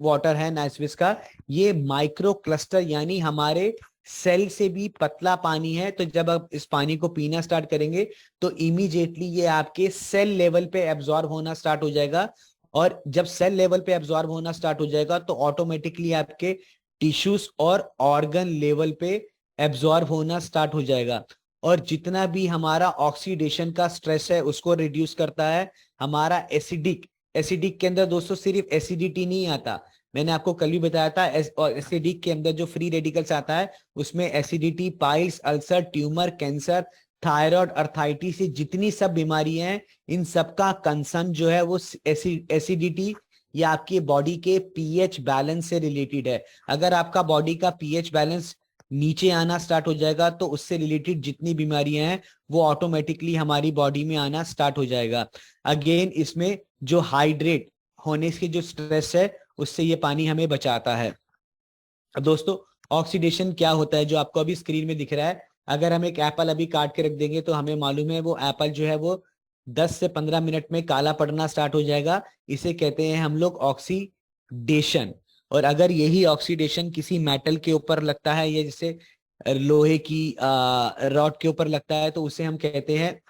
वाटर है नाइस्विस का, ये माइक्रो क्लस्टर यानी हमारे सेल से भी पतला पानी है। तो जब आप इस पानी को पीना स्टार्ट करेंगे तो इमीडिएटली ये आपके सेल लेवल पे एब्जॉर्ब होना स्टार्ट हो जाएगा। और जब सेल लेवल पे एब्जॉर्ब होना स्टार्ट हो जाएगा तो ऑटोमेटिकली आपके टिश्यूज और ऑर्गन लेवल पे एब्जॉर्ब होना स्टार्ट हो जाएगा। और जितना भी हमारा ऑक्सीडेशन का स्ट्रेस है उसको रिड्यूस करता है। हमारा एसिडिक, एसिडिक के अंदर दोस्तों सिर्फ एसिडिटी नहीं आता, मैंने आपको कल भी बताया था। और एसिडिक के अंदर जो फ्री रेडिकल्स आता है उसमें acidity, piles, ulcer, tumour, cancer, thyroid, arthritis, जितनी सब बीमारियां हैं इन सब का कंसर्न जो है वो एसिडिटी या आपकी बॉडी के पीएच बैलेंस से रिलेटेड है। अगर आपका बॉडी का पीएच बैलेंस नीचे आना स्टार्ट हो जाएगा तो उससे रिलेटेड जितनी बीमारियां हैं वो ऑटोमेटिकली हमारी बॉडी में आना स्टार्ट हो जाएगा। अगेन इसमें जो हाइड्रेट होने के जो स्ट्रेस है उससे ये पानी हमें बचाता है। अब दोस्तों ऑक्सीडेशन क्या होता है जो आपको अभी स्क्रीन में दिख रहा है, अगर हम एक एप्पल अभी काट के रख देंगे तो हमें मालूम है वो एप्पल जो है वो 10 से 15 मिनट में काला पड़ना स्टार्ट हो जाएगा। इसे कहते हैं हम लोग ऑक्सीडेशन। और अगर यही ऑक्सीडेशन किसी मेटल के ऊपर लगता है या जैसे लोहे की रॉड के ऊपर लगता है तो उसे हम कहते हैं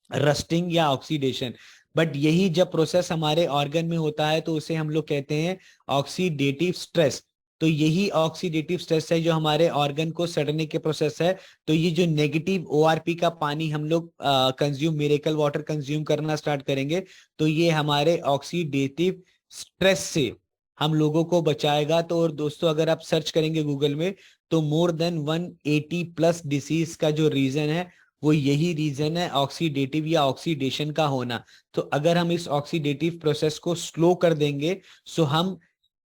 रस्टिंग या ऑक्सीडेशन। बट यही जब प्रोसेस हमारे ऑर्गन में होता है तो उसे हम लोग कहते हैं ऑक्सीडेटिव स्ट्रेस। तो यही ऑक्सीडेटिव स्ट्रेस है जो हमारे ऑर्गन को सड़ने के प्रोसेस है। तो ये जो नेगेटिव ओआरपी का पानी हम लोग कंज्यूम, मिरेकल वाटर कंज्यूम करना स्टार्ट करेंगे तो ये हमारे ऑक्सीडेटिव स्ट्रेस से हम लोगों को बचाएगा। तो और दोस्तों अगर आप सर्च करेंगे गूगल में तो मोर देन 180 प्लस डिसीज का जो रीजन है वो यही रीजन है, ऑक्सीडेटिव या ऑक्सीडेशन का होना। तो अगर हम इस ऑक्सीडेटिव प्रोसेस को स्लो कर देंगे सो हम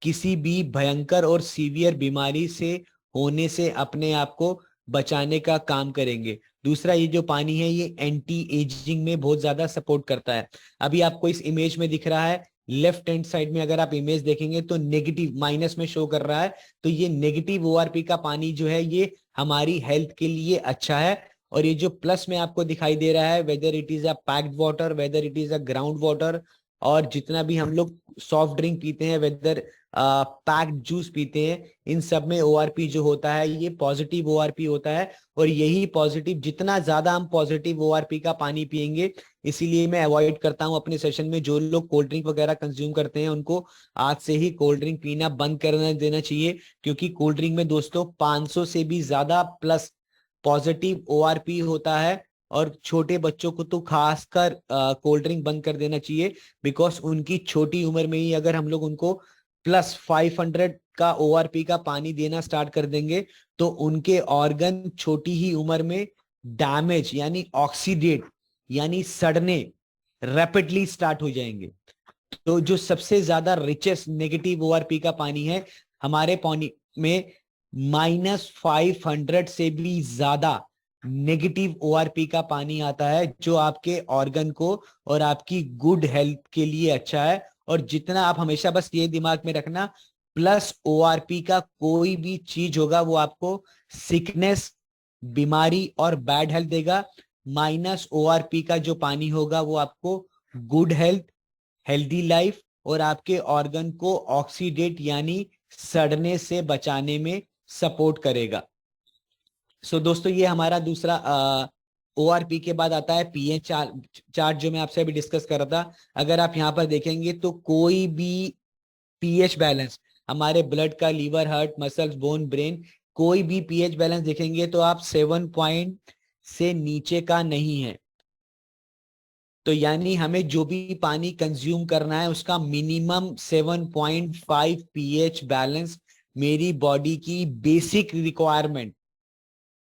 किसी भी भयंकर और सीवियर बीमारी से होने से अपने आप को बचाने का काम करेंगे। दूसरा ये जो पानी है ये एंटी एजिंग में बहुत ज्यादा सपोर्ट करता है। अभी आपको इस इमेज में दिख रहा है लेफ्ट हैंड साइड में, अगर आप इमेज देखेंगे तो नेगेटिव माइनस में शो कर रहा है। तो ये नेगेटिव ओआरपी का पानी जो है ये हमारी हेल्थ के लिए अच्छा है। और ये जो प्लस में आपको दिखाई दे रहा है, whether it is a packed water, whether it is a ground water, और जितना भी हम लोग सॉफ्ट ड्रिंक पीते हैं, वेदर पैक्ड जूस पीते हैं, इन सब में ओआरपी जो होता है ये पॉजिटिव ओआरपी होता है। और यही पॉजिटिव, जितना ज्यादा हम पॉजिटिव ओआरपी का पानी पिएंगे, इसीलिए मैं अवॉइड करता हूं अपने सेशन में जो लोग कोल्ड ड्रिंक वगैरह कंज्यूम करते हैं उनको आज से ही कोल्ड ड्रिंक पीना बंद कर देना चाहिए। क्योंकि कोल्ड ड्रिंक में दोस्तों 500 से भी ज्यादा प्लस पॉजिटिव ओआरपी होता है। और छोटे बच्चों को तो खासकर कोल्ड ड्रिंक बंद कर देना चाहिए बिकॉज उनकी छोटी उम्र में ही अगर हम लोग उनको प्लस 500 का ओआरपी का पानी देना स्टार्ट कर देंगे तो उनके ऑर्गन छोटी ही उम्र में डैमेज यानी ऑक्सीडेट यानी सड़ने रैपिडली स्टार्ट हो जाएंगे। तो जो सबसे ज्यादा रिचेस्ट नेगेटिव ओआरपी का पानी है हमारे पानी में -500 से भी ज्यादा नेगेटिव ओआरपी का पानी आता है जो आपके ऑर्गन को और आपकी गुड हेल्थ के लिए अच्छा है। और जितना आप हमेशा बस ये दिमाग में रखना, प्लस ओआरपी का कोई भी चीज होगा वो आपको सिकनेस, बीमारी और बैड हेल्थ देगा। माइनस ओआरपी का जो पानी होगा वो आपको गुड हेल्थ, हेल्दी लाइफ और आपके ऑर्गन को ऑक्सीडेट यानी सड़ने से बचाने में सपोर्ट करेगा। सो दोस्तों ये हमारा दूसरा ओआरपी के बाद आता है पीएच चार्ट जो मैं आपसे अभी डिस्कस कर रहा था। अगर आप यहाँ पर देखेंगे तो कोई भी पीएच बैलेंस हमारे ब्लड का, liver, heart, muscles, bone, brain, कोई भी पीएच बैलेंस देखेंगे तो आप 7 पॉइंट से नीचे का नहीं है। तो यानी हमें जो भी पानी कंज्यूम करना है उसका मिनिमम 7.5 पीएच बैलेंस, मेरी बॉडी की बेसिक रिक्वायरमेंट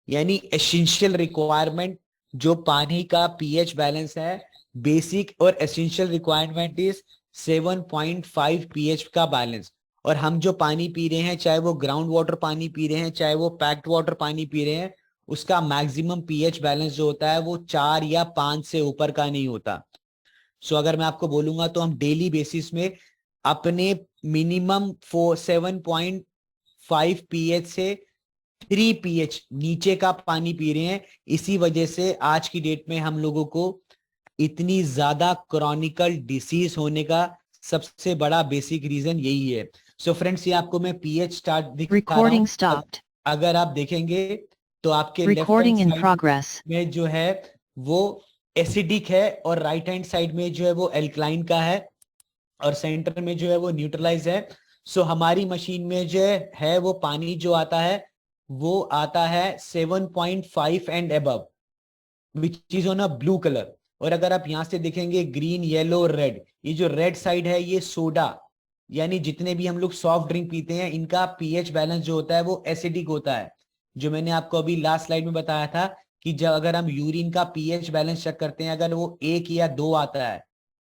यानी एसेंशियल रिक्वायरमेंट जो पानी का पीएच बैलेंस है, बेसिक और एसेंशियल रिक्वायरमेंट इज 7.5 पीएच का बैलेंस। और हम जो पानी पी रहे हैं, चाहे वो ग्राउंड वाटर पानी पी रहे हैं, चाहे वो पैक्ड वाटर पानी पी रहे हैं, उसका मैक्सिमम पीएच बैलेंस जो होता है वो 4 या 5 से ऊपर का नहीं होता। सो अगर मैं आपको बोलूंगा तो हम डेली बेसिस में अपने मिनिमम 7.5 पीएच से 3 पीएच नीचे का पानी पी रहे हैं। इसी वजह से आज की डेट में हम लोगों को इतनी ज्यादा क्रॉनिकल डिसीज होने का सबसे बड़ा बेसिक रीजन यही है। सो फ्रेंड्स, ये आपको मैं पीएच स्टार्ट दिखा रहा हूं। Recording stopped. अगर आप देखेंगे तो आपके left Recording in hand side progress. में जो है वो एसिडिक है और राइट हैंड साइड में जो है वो एल्कलाइन का है और सेंटर में जो है वो न्यूट्रलाइज है। सो हमारी मशीन में जो है वो पानी जो आता है वो आता है 7.5 and above, which is on a blue colour. और अगर आप यहां से देखेंगे ग्रीन, येलो, रेड, ये जो रेड साइड है ये सोडा, यानी जितने भी हम लोग सॉफ्ट ड्रिंक पीते हैं इनका पीएच बैलेंस जो होता है वो एसिडिक होता है। जो मैंने आपको अभी लास्ट स्लाइड में बताया था कि जब अगर हम यूरिन का पीएच बैलेंस चेक करते हैं, अगर वो 1 या 2 आता है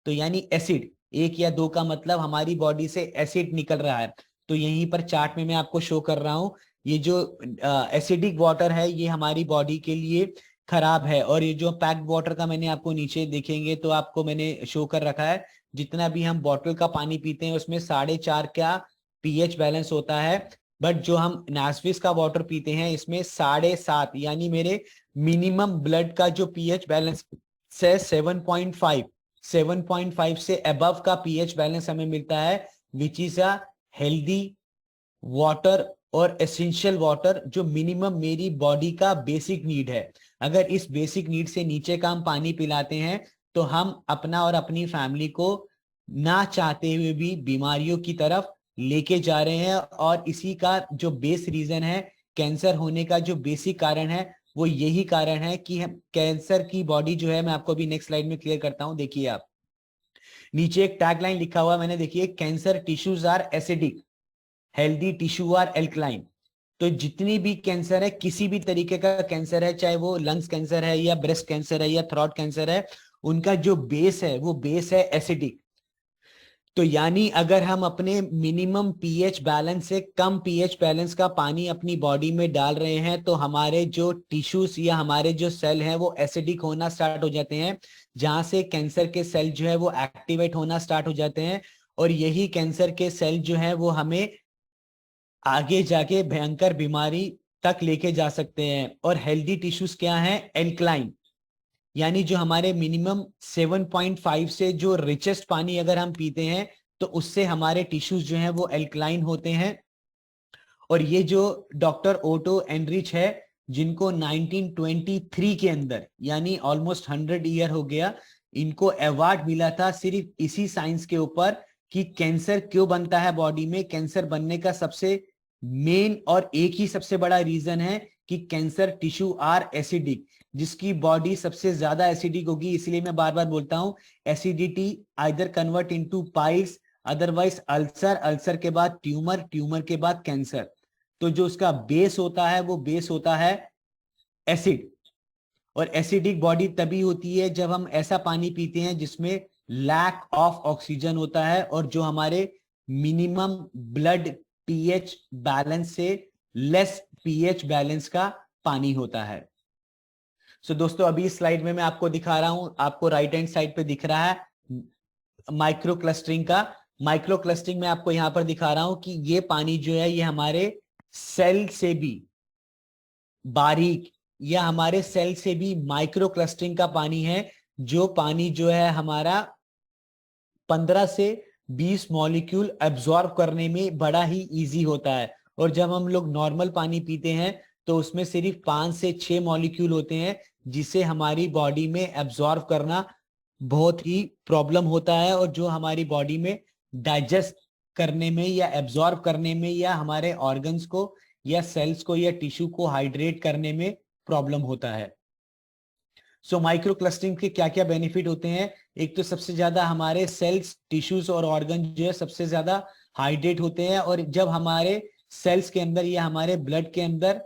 तो यानी एसिड, 1 या 2 का मतलब हमारी बॉडी से एसिड निकल रहा है। तो यहीं पर चार्ट में मैं आपको शो कर रहा हूं, ये जो एसिडिक वाटर है ये हमारी बॉडी के लिए खराब है। और ये जो पैक्ड वाटर का मैंने आपको नीचे देखेंगे तो आपको मैंने शो कर रखा है, जितना भी हम बॉटल का पानी पीते हैं उसमें 4.5 का पीएच बैलेंस होता है। बट जो हम नासविस का वाटर पीते हैं इसमें 7.5, यानी मेरे मिनिमम ब्लड का जो पीएच बैलेंस है 7.5 से अबव का पीएच बैलेंस हमें मिलता है, which is a healthy water और एसेंशियल वाटर जो मिनिमम मेरी बॉडी का बेसिक नीड है। अगर इस बेसिक नीड से नीचे का हम पानी पिलाते हैं तो हम अपना और अपनी फैमिली को ना चाहते हुए भी बीमारियों की तरफ लेके जा रहे हैं। और इसी का जो बेस रीजन है, कैंसर होने का जो बेसिक कारण है वो यही कारण है कि हम कैंसर की बॉडी जो है, मैं आपको अभी नेक्स्ट स्लाइड में क्लियर करता हूं। देखिए आप नीचे एक टैगलाइन लिखा हुआ मैंने, देखिए, cancer tissues are acidic, healthy tissue are alkaline. तो जितनी भी कैंसर है, किसी भी तरीके का कैंसर है, चाहे वो लंग्स कैंसर है या ब्रेस्ट कैंसर है या थ्रोट कैंसर है, उनका जो बेस है वो बेस है एसिडिक। तो यानी अगर हम अपने मिनिमम पीएच बैलेंस से कम पीएच बैलेंस का पानी अपनी बॉडी में डाल रहे हैं तो हमारे जो टिश्यूज या हमारे जो सेल हैं वो एसिडिक होना स्टार्ट हो जाते हैं, जहां से कैंसर के सेल जो है वो एक्टिवेट होना स्टार्ट हो जाते हैं। और यही कैंसर के सेल जो है वो हमें आगे जाके भयंकर बीमारी तक लेके जा सकते हैं। और हेल्दी टिश्यूज क्या है? एल्कलाइन, यानी जो हमारे मिनिमम 7.5 से जो रिचेस्ट पानी अगर हम पीते हैं तो उससे हमारे टिश्यूज जो हैं वो एल्कलाइन होते हैं। और ये जो डॉक्टर ओटो एनरिच है, जिनको 1923 के अंदर यानी ऑलमोस्ट 100 ईयर हो गया, इनको अवार्ड मिला था सिर्फ इसी साइंस के ऊपर कि कैंसर क्यों बनता है बॉडी में। कैंसर बनने का सबसे मेन और एक ही सबसे बड़ा रीजन है कि कैंसर टिश्यू आर एसिडिक। जिसकी बॉडी सबसे ज्यादा एसिडिक होगी, इसलिए मैं बार बार बोलता हूं acidity either convert into piles, otherwise ulcer, ulcer के बाद ट्यूमर, ट्यूमर के बाद कैंसर। तो जो उसका बेस होता है वो बेस होता है एसिड। और एसिडिक बॉडी तभी होती है जब हम ऐसा पानी पीते हैं जिसमें लैक ऑफ ऑक्सीजन होता है और जो हमारे मिनिमम ब्लड पीएच बैलेंस से लेस पीएच बैलेंस का पानी होता है। सो दोस्तों, अभी इस स्लाइड में मैं आपको दिखा रहा हूं, आपको राइट हैंड साइड पे दिख रहा है माइक्रो क्लस्टरिंग का। माइक्रो क्लस्टरिंग में आपको यहां पर दिखा रहा हूं कि ये पानी जो है ये हमारे सेल से भी बारीक या हमारे सेल से भी माइक्रो क्लस्टरिंग का पानी है। जो पानी जो है हमारा 15 से 20 मॉलिक्यूल एब्जॉर्ब करने में बड़ा ही इजी होता है। और जब हम लोग नॉर्मल पानी पीते हैं तो उसमें सिर्फ 5 से 6 मॉलिक्यूल होते हैं, जिसे हमारी बॉडी में एब्जॉर्ब करना बहुत ही प्रॉब्लम होता है और जो हमारी बॉडी में डाइजेस्ट करने में या एब्जॉर्ब करने में या हमारे ऑर्गन्स को या सेल्स को या टिश्यू को हाइड्रेट करने में प्रॉब्लम होता है। सो माइक्रो क्लस्टरिंग के क्या क्या बेनिफिट होते हैं? एक तो सबसे ज्यादा हमारे सेल्स, टिश्यूज और ऑर्गन जो है सबसे ज्यादा हाइड्रेट होते हैं, और जब हमारे सेल्स के अंदर या हमारे ब्लड के अंदर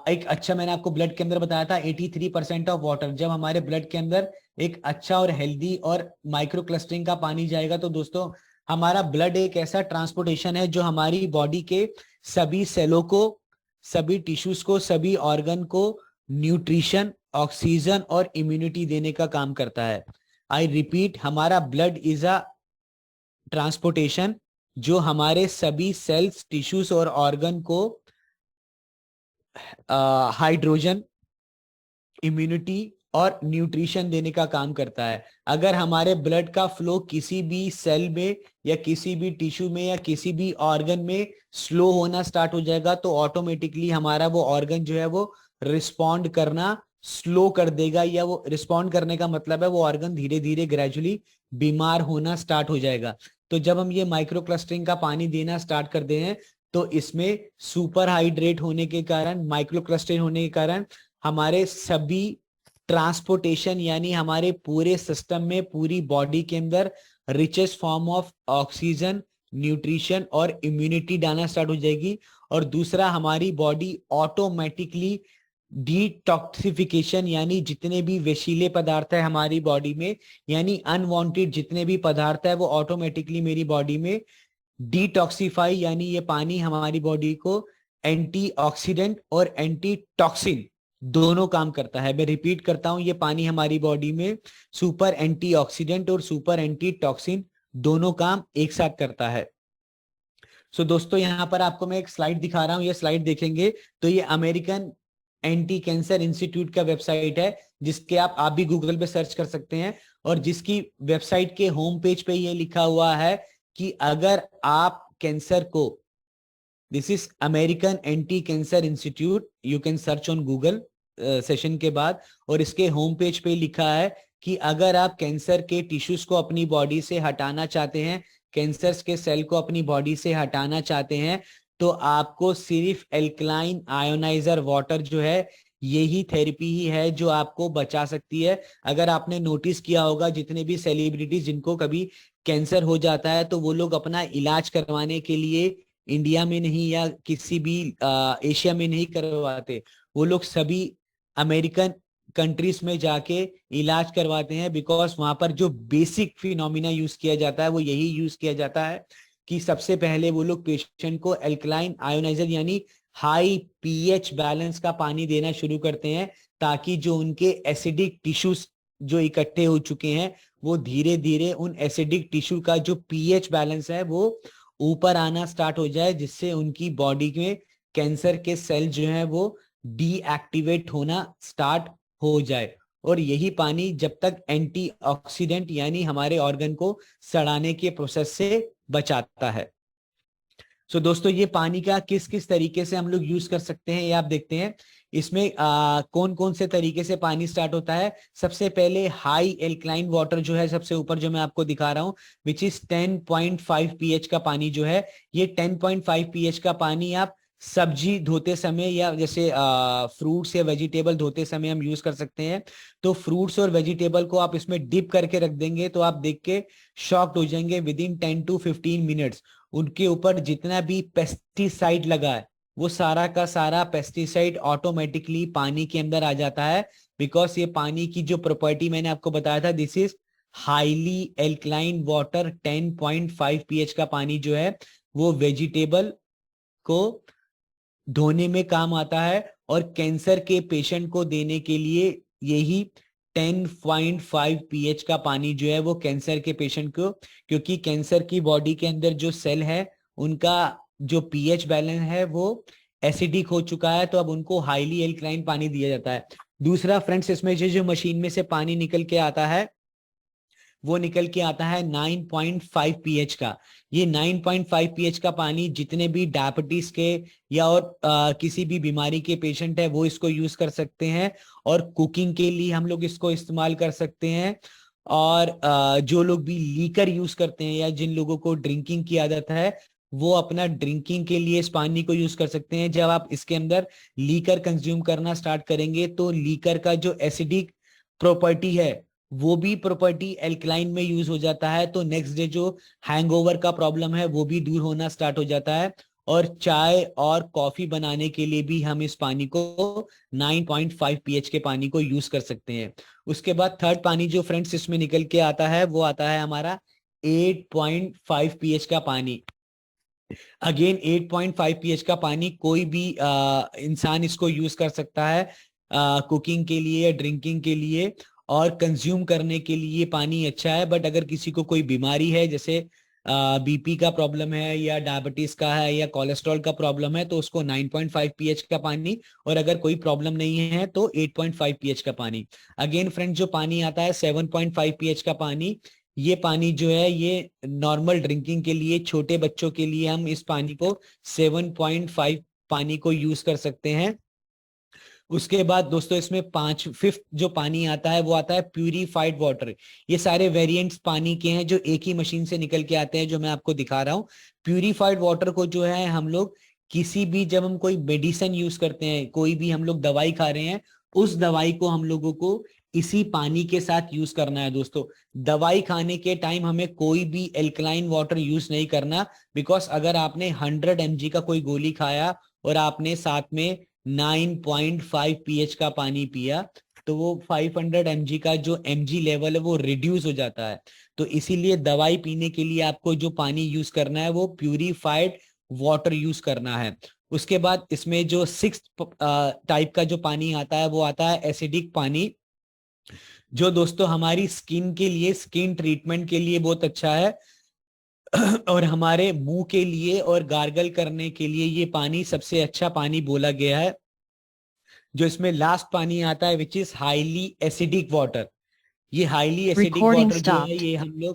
एक अच्छा, मैंने आपको ब्लड के अंदर बताया था 83% ऑफ वाटर, जब हमारे ब्लड के अंदर एक अच्छा और हेल्दी और माइक्रो क्लस्टरिंग का पानी जाएगा तो दोस्तों हमारा ब्लड एक ऐसा ट्रांसपोर्टेशन है जो हमारी बॉडी के सभी सेलों को, सभी टिश्यूज को, सभी ऑर्गन को न्यूट्रिशन, ऑक्सीजन और इम्यूनिटी देने का काम करता है। आई रिपीट, हमारा ब्लड इज अ ट्रांसपोर्टेशन जो हमारे सभी सेल्स, टिश्यूज और ऑर्गन को हाइड्रोजन, इम्यूनिटी और न्यूट्रिशन देने का काम करता है। अगर हमारे ब्लड का फ्लो किसी भी सेल में या किसी भी टिश्यू में या किसी भी ऑर्गन में स्लो होना स्टार्ट हो जाएगा तो ऑटोमेटिकली हमारा वो ऑर्गन जो है वो रिस्पॉन्ड करना स्लो कर देगा, या वो रिस्पॉन्ड करने का मतलब है वो ऑर्गन धीरे धीरे ग्रेजुअली बीमार होना स्टार्ट हो जाएगा। तो जब हम ये माइक्रो क्लस्टरिंग का पानी देना स्टार्ट करते हैं तो इसमें सुपर हाइड्रेट होने के कारण, माइक्रो क्लस्टरिंग होने के कारण हमारे सभी ट्रांसपोर्टेशन यानी हमारे पूरे सिस्टम में, पूरी बॉडी के अंदर richest form of oxygen, nutrition और इम्यूनिटी डालना स्टार्ट हो जाएगी। और दूसरा, हमारी बॉडी ऑटोमेटिकली डिटॉक्सिफिकेशन यानी जितने भी विषैले पदार्थ है हमारी बॉडी में, यानी अनवांटेड जितने भी पदार्थ है वो ऑटोमेटिकली मेरी बॉडी में डिटॉक्सिफाई, यानी ये पानी हमारी बॉडी को एंटीऑक्सीडेंट और एंटी टॉक्सिन दोनों काम करता है। मैं रिपीट करता हूं, ये पानी हमारी बॉडी में सुपर एंटीऑक्सीडेंट और सुपर एंटी टॉक्सिन दोनों काम एक साथ करता है। सो दोस्तों यहाँ पर आपको मैं एक स्लाइड दिखा रहा हूं, ये स्लाइड देखेंगे तो ये अमेरिकन एंटी कैंसर इंस्टीट्यूट का वेबसाइट है, जिसके आप भी गूगल पे सर्च कर सकते हैं, और जिसकी वेबसाइट के होम पेज पे ये लिखा हुआ है कि अगर आप कैंसर को, this is American anti cancer institute, you can search on Google session के बाद, और इसके होम पेज पे लिखा है कि अगर आप कैंसर के टिश्यूज को अपनी बॉडी से हटाना चाहते हैं, कैंसर के सेल को अपनी बॉडी से हटाना चाहते हैं, तो आपको सिर्फ एल्कलाइन आयोनाइजर वाटर जो है यही थेरेपी ही है जो आपको बचा सकती है। अगर आपने नोटिस किया होगा जितने भी सेलिब्रिटीज जिनको कभी कैंसर हो जाता है तो वो लोग अपना इलाज करवाने के लिए इंडिया में नहीं या किसी भी एशिया में नहीं करवाते, वो लोग सभी अमेरिकन कंट्रीज में जाके इलाज करवाते हैं, बिकॉज वहां पर जो बेसिक फिनोमिना यूज किया जाता है वो यही यूज किया जाता है कि सबसे पहले वो लोग पेशेंट को एल्कलाइन आयोनाइजर यानी हाई पीएच बैलेंस का पानी देना शुरू करते हैं, ताकि जो उनके एसिडिक टिश्यूज जो इकट्ठे हो चुके हैं वो धीरे धीरे उन एसिडिक टिश्यू का जो पीएच बैलेंस है वो ऊपर आना स्टार्ट हो जाए, जिससे उनकी बॉडी में कैंसर के सेल जो है वो डीएक्टिवेट होना स्टार्ट हो जाए। और यही पानी जब तक एंटीऑक्सीडेंट यानी हमारे ऑर्गन को सड़ाने के प्रोसेस से बचाता है। सो दोस्तों ये पानी का किस किस तरीके से हम लोग यूज कर सकते हैं ये आप देखते हैं। इसमें कौन कौन से तरीके से पानी स्टार्ट होता है। सबसे पहले हाई एल्कलाइन वाटर जो है सबसे ऊपर जो मैं आपको दिखा रहा हूं, विच इज 10.5 पीएच का पानी जो है, ये 10.5 पीएच का पानी आप सब्जी धोते समय या जैसे फ्रूट्स या वेजिटेबल धोते समय हम यूज कर सकते हैं। तो फ्रूट्स और वेजिटेबल को आप इसमें डिप करके रख देंगे तो आप देख के शॉक्ड हो जाएंगे, विद इन 10 to 15 मिनट्स उनके ऊपर जितना भी पेस्टिसाइड लगा है वो सारा का सारा पेस्टिसाइड ऑटोमेटिकली पानी के अंदर आ जाता है, बिकॉज ये पानी की जो प्रॉपर्टी मैंने आपको बताया था, this is highly alkaline water. 10.5 pH का पानी जो है वो वेजिटेबल को धोने में काम आता है, और कैंसर के पेशेंट को देने के लिए यही 10.5 पीएच का पानी जो है वो कैंसर के पेशेंट को, क्योंकि कैंसर की बॉडी के अंदर जो सेल है उनका जो पीएच बैलेंस है वो एसिडिक हो चुका है, तो अब उनको हाईली एल्कलाइन पानी दिया जाता है। दूसरा फ्रेंड्स, इसमें जो मशीन में से पानी निकल के आता है वो निकल के आता है 9.5 पीएच का। ये 9.5 पीएच का पानी जितने भी डायबिटीज के या और किसी भी बीमारी के पेशेंट है वो इसको यूज कर सकते हैं, और कुकिंग के लिए हम लोग इसको इस्तेमाल कर सकते हैं, और जो लोग भी लीकर यूज करते हैं या जिन लोगों को ड्रिंकिंग की आदत है वो अपना ड्रिंकिंग के लिए इस पानी को यूज कर सकते हैं। जब आप इसके अंदर लीकर कंज्यूम करना स्टार्ट करेंगे तो लीकर का जो एसिडिक प्रॉपर्टी है वो भी प्रॉपर्टी एल्कलाइन में यूज हो जाता है, तो नेक्स्ट डे जो हैंगओवर का प्रॉब्लम है वो भी दूर होना स्टार्ट हो जाता है। और चाय और कॉफी बनाने के लिए भी हम इस पानी को 9.5 पीएच के पानी को यूज कर सकते हैं। उसके बाद थर्ड पानी जो फ्रेंड्स इसमें निकल के आता है वो आता है हमारा 8.5 पीएच का पानी। अगेन 8.5 पीएच का पानी कोई भी इंसान इसको यूज कर सकता है कुकिंग के लिए या ड्रिंकिंग के लिए और कंज्यूम करने के लिए पानी अच्छा है। बट अगर किसी को कोई बीमारी है जैसे बीपी का प्रॉब्लम है या डायबिटीज का है या कोलेस्ट्रॉल का प्रॉब्लम है तो उसको 9.5 पीएच का पानी, और अगर कोई प्रॉब्लम नहीं है तो 8.5 पीएच का पानी। अगेन फ्रेंड जो पानी आता है 7.5 पीएच का पानी, ये पानी जो है ये नॉर्मल ड्रिंकिंग के लिए, छोटे बच्चों के लिए हम इस पानी को 7.5 पानी को यूज कर सकते हैं। उसके बाद दोस्तों इसमें फिफ्थ जो पानी आता है वो आता है प्यूरिफाइड वाटर। ये सारे वेरिएंट्स पानी के हैं जो एक ही मशीन से निकल के आते हैं जो मैं आपको दिखा रहा हूँ। प्यूरिफाइड वाटर को जो है हम लोग किसी भी, जब हम कोई मेडिसिन यूज करते हैं, कोई भी हम लोग दवाई खा रहे हैं, उस दवाई को हम लोगों को इसी पानी के साथ यूज करना है दोस्तों। दवाई खाने के टाइम हमें कोई भी एल्कलाइन वाटर यूज नहीं करना, बिकॉज अगर आपने 100 mg का कोई गोली खाया और आपने साथ में 9.5 पीएच का पानी पिया तो वो 500 mg का जो mg लेवल है वो रिड्यूस हो जाता है। तो इसीलिए दवाई पीने के लिए आपको जो पानी यूज करना है वो प्यूरिफाइड वाटर यूज करना है। उसके बाद इसमें जो सिक्स टाइप का जो पानी आता है वो आता है एसिडिक पानी, जो दोस्तों हमारी स्किन के लिए, स्किन ट्रीटमेंट के लिए बहुत अच्छा है और हमारे मुंह के लिए और गार्गल करने के लिए ये पानी सबसे अच्छा पानी बोला गया है। जो इसमें लास्ट पानी आता है which is highly acidic water. ये हाईली एसिडिक Recording वाटर जो है stopped. ये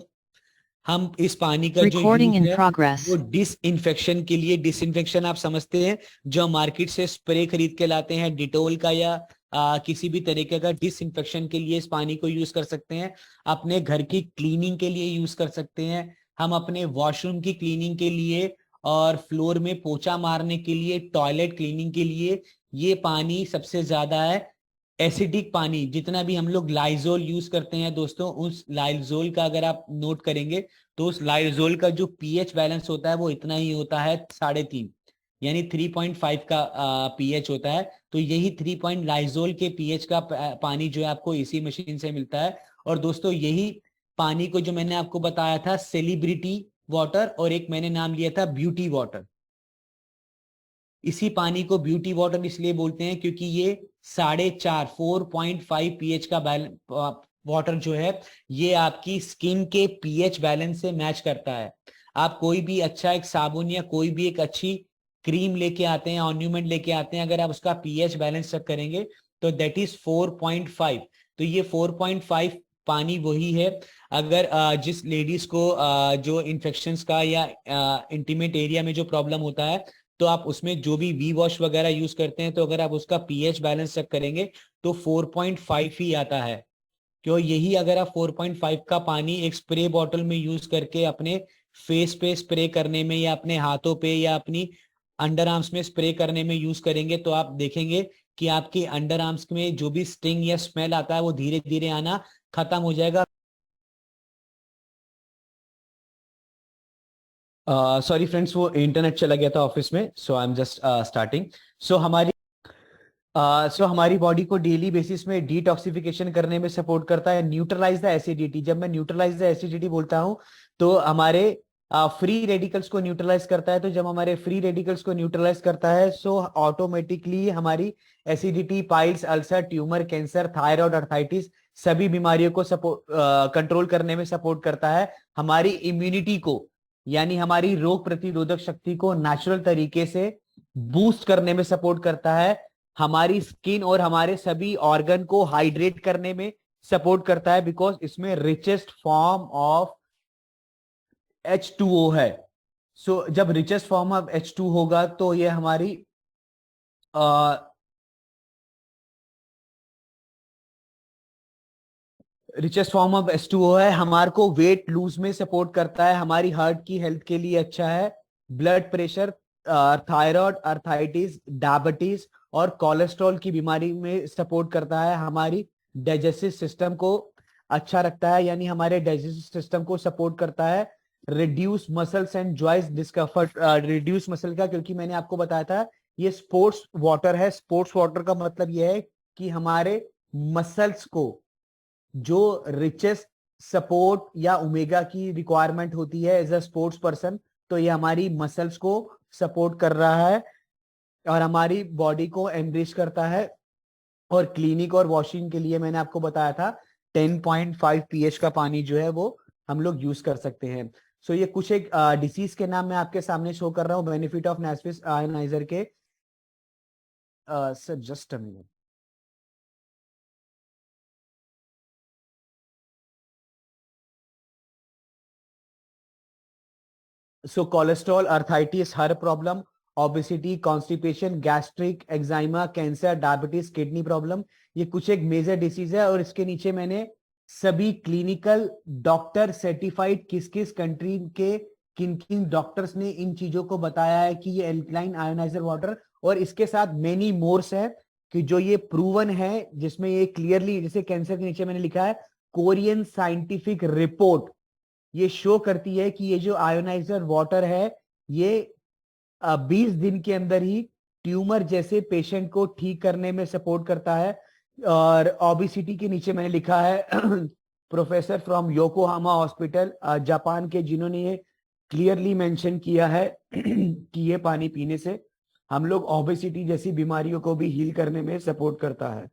हम इस पानी का जो Recording यूज in है progress. वो डिसइंफेक्शन के लिए, डिसइंफेक्शन आप समझते हैं जो मार्केट से स्प्रे खरीद के लाते हैं डिटोल का या किसी भी तरीके का, डिसइंफेक्शन के लिए इस पानी को यूज कर सकते हैं। अपने घर की क्लीनिंग के लिए यूज कर सकते हैं, हम अपने वॉशरूम की क्लीनिंग के लिए और फ्लोर में पोछा मारने के लिए, टॉयलेट क्लीनिंग के लिए ये पानी सबसे ज्यादा है एसिडिक पानी। जितना भी हम लोग लाइजोल यूज करते हैं दोस्तों, उस लाइजोल का अगर आप नोट करेंगे तो उस लाइजोल का जो पीएच बैलेंस होता है वो इतना ही होता है 3.5, यानी 3.5 का पीएच होता है। तो यही 3 लाइजोल के पीएच का पानी जो है आपको इसी मशीन से मिलता है। और दोस्तों यही पानी को जो मैंने आपको बताया था सेलिब्रिटी वाटर और एक मैंने नाम लिया था ब्यूटी वाटर, इसी पानी को ब्यूटी वाटर इसलिए बोलते हैं क्योंकि ये 4.5 पीएच का वाटर जो है ये आपकी स्किन के पीएच बैलेंस से मैच करता है। आप कोई भी अच्छा एक साबुन या कोई भी एक अच्छी क्रीम लेके आते हैं, ऑर्न्यूमेंट लेके आते हैं, अगर आप उसका पीएच बैलेंस चेक करेंगे तो दैट इज 4.5। तो ये 4.5 पानी वही है। अगर जिस लेडीज को जो इन्फेक्शंस का या इंटीमेट एरिया में जो प्रॉब्लम होता है तो आप उसमें जो भी वी वॉश वगैरह यूज करते हैं तो अगर आप उसका पीएच बैलेंस चेक करेंगे तो 4.5 ही आता है। क्यों, यही अगर आप 4.5 का पानी एक स्प्रे बॉटल में यूज करके अपने फेस पे स्प्रे करने में या अपने हाथों पे या अपनी अंडर आर्म्स में स्प्रे करने में यूज करेंगे तो आप देखेंगे कि आपके अंडर आर्म्स में जो भी स्टिंग या स्मेल आता है वो धीरे धीरे आना खत्म हो जाएगा। सॉरी फ्रेंड्स, वो इंटरनेट चला गया था ऑफिस में, सो आई एम जस्ट स्टार्टिंग। सो हमारी बॉडी को डेली बेसिस में डिटॉक्सिफिकेशन करने में सपोर्ट करता है, न्यूट्रलाइज द एसिडिटी। जब मैं न्यूट्रलाइज द एसिडिटी बोलता हूं तो हमारे फ्री रेडिकल्स को न्यूट्रलाइज करता है। तो जब हमारे फ्री रेडिकल्स को न्यूट्रलाइज करता है सो ऑटोमेटिकली हमारी acidity, piles, ulcer, tumour, cancer, thyroid, arthritis सभी बीमारियों को सपोर्ट कंट्रोल करने में सपोर्ट करता है। हमारी इम्यूनिटी को, यानी हमारी रोग प्रतिरोधक शक्ति को नेचुरल तरीके से बूस्ट करने में सपोर्ट करता है। हमारी स्किन और हमारे सभी ऑर्गन को हाइड्रेट करने में सपोर्ट करता है, बिकॉज इसमें रिचेस्ट फॉर्म ऑफ H2O है। सो जब रिचेस्ट फॉर्म ऑफ H2 होगा तो ये हमारी रिचेस्ट फॉर्म ऑफ H2O है, हमारे को वेट लूज में सपोर्ट करता है, हमारी हार्ट की हेल्थ के लिए अच्छा है, blood pressure, thyroid, arthritis, diabetes और कोलेस्ट्रॉल की बीमारी में सपोर्ट करता है, हमारी डाइजेस्टिव सिस्टम को अच्छा रखता है, यानी हमारे डाइजेस्टिव सिस्टम को सपोर्ट करता है, reduce muscles and joints discomfort, reduce muscle का, क्योंकि मैंने आपको बताया था ये स्पोर्ट्स वाटर है। स्पोर्ट्स वाटर का मतलब ये है कि हमारे मसल्स को जो रिचेस्ट सपोर्ट या ओमेगा की रिक्वायरमेंट होती है एज अ स्पोर्ट्स पर्सन, तो ये हमारी मसल्स को सपोर्ट कर रहा है और हमारी बॉडी को एनरिच करता है। और क्लिनिक और वॉशिंग के लिए मैंने आपको बताया था 10.5 pH का पानी जो है वो हम लोग यूज कर सकते हैं। सो ये कुछ एक डिसीज के नाम मैं आपके सामने शो कर रहा हूँ बेनिफिट ऑफ नाइस्विस आयोनाइजर के। Sir just a minute. So cholesterol, arthritis, heart problem, obesity, constipation, gastric, eczema, cancer, diabetes, kidney problem, ये कुछ एक मेजर डिसीज है। और इसके नीचे मैंने सभी क्लिनिकल डॉक्टर सर्टिफाइड किस किस कंट्री के किन किन डॉक्टर्स ने इन चीजों को बताया है कि ये एल्कलाइन आयोनाइजर वाटर, और इसके साथ मेनी मोर्स है कि जो ये प्रूवन है, जिसमें ये क्लियरली, जैसे कैंसर के नीचे मैंने लिखा है कोरियन साइंटिफिक रिपोर्ट, ये शो करती है कि ये जो आयोनाइजर वाटर है ये 20 दिन के अंदर ही ट्यूमर जैसे पेशेंट को ठीक करने में सपोर्ट करता है। और ओबेसिटी के नीचे मैंने लिखा है professor from Yokohama hospital Japan के, जिन्होंने ये क्लियरली मेंशन किया है कि ये पानी पीने से हम लोग ओबेसिटी जैसी बीमारियों को भी हील करने में सपोर्ट करता है।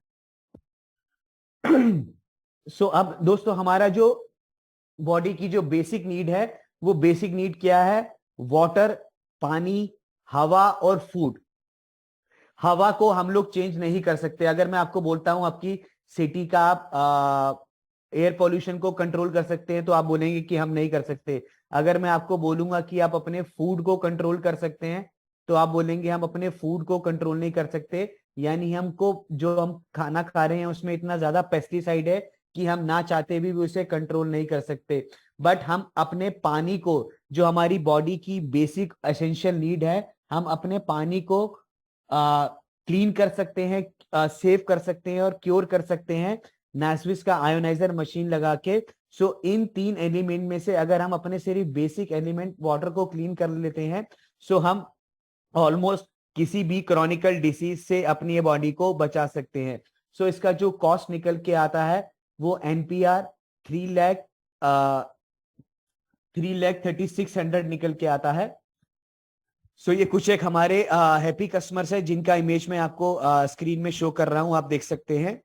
सो अब दोस्तों हमारा जो बॉडी की जो बेसिक नीड है वो बेसिक नीड क्या है? वाटर, पानी, हवा और फूड। हवा को हम लोग चेंज नहीं कर सकते। अगर मैं आपको बोलता हूं आपकी सिटी का आप एयर पोल्यूशन को कंट्रोल कर सकते हैं तो आप बोलेंगे कि हम नहीं कर सकते। अगर मैं आपको बोलूंगा कि आप अपने फूड को कंट्रोल कर सकते हैं तो आप बोलेंगे हम अपने फूड को कंट्रोल नहीं कर सकते। यानी हमको जो हम खाना खा रहे हैं उसमें इतना ज्यादा पेस्टिसाइड है कि हम ना चाहते भी उसे कंट्रोल नहीं कर सकते। बट हम अपने पानी को, जो हमारी बॉडी की बेसिक एसेंशियल नीड है, हम अपने पानी को क्लीन कर सकते हैं, सेव कर सकते हैं और क्योर कर सकते हैं नाइस्विस का आयोनाइजर मशीन लगा के। सो इन 3 एलिमेंट में से अगर हम अपने सिर्फ बेसिक एलिमेंट वाटर को क्लीन कर लेते हैं सो हम ऑलमोस्ट किसी भी क्रॉनिकल डिसीज से अपनी बॉडी को बचा सकते हैं। सो इसका जो कॉस्ट निकल के आता है वो NPR 3,36,000 निकल के आता है। सो ये कुछ एक हमारे हैप्पी कस्टमर्स है जिनका इमेज मैं आपको स्क्रीन में शो कर रहा हूं, आप देख सकते हैं।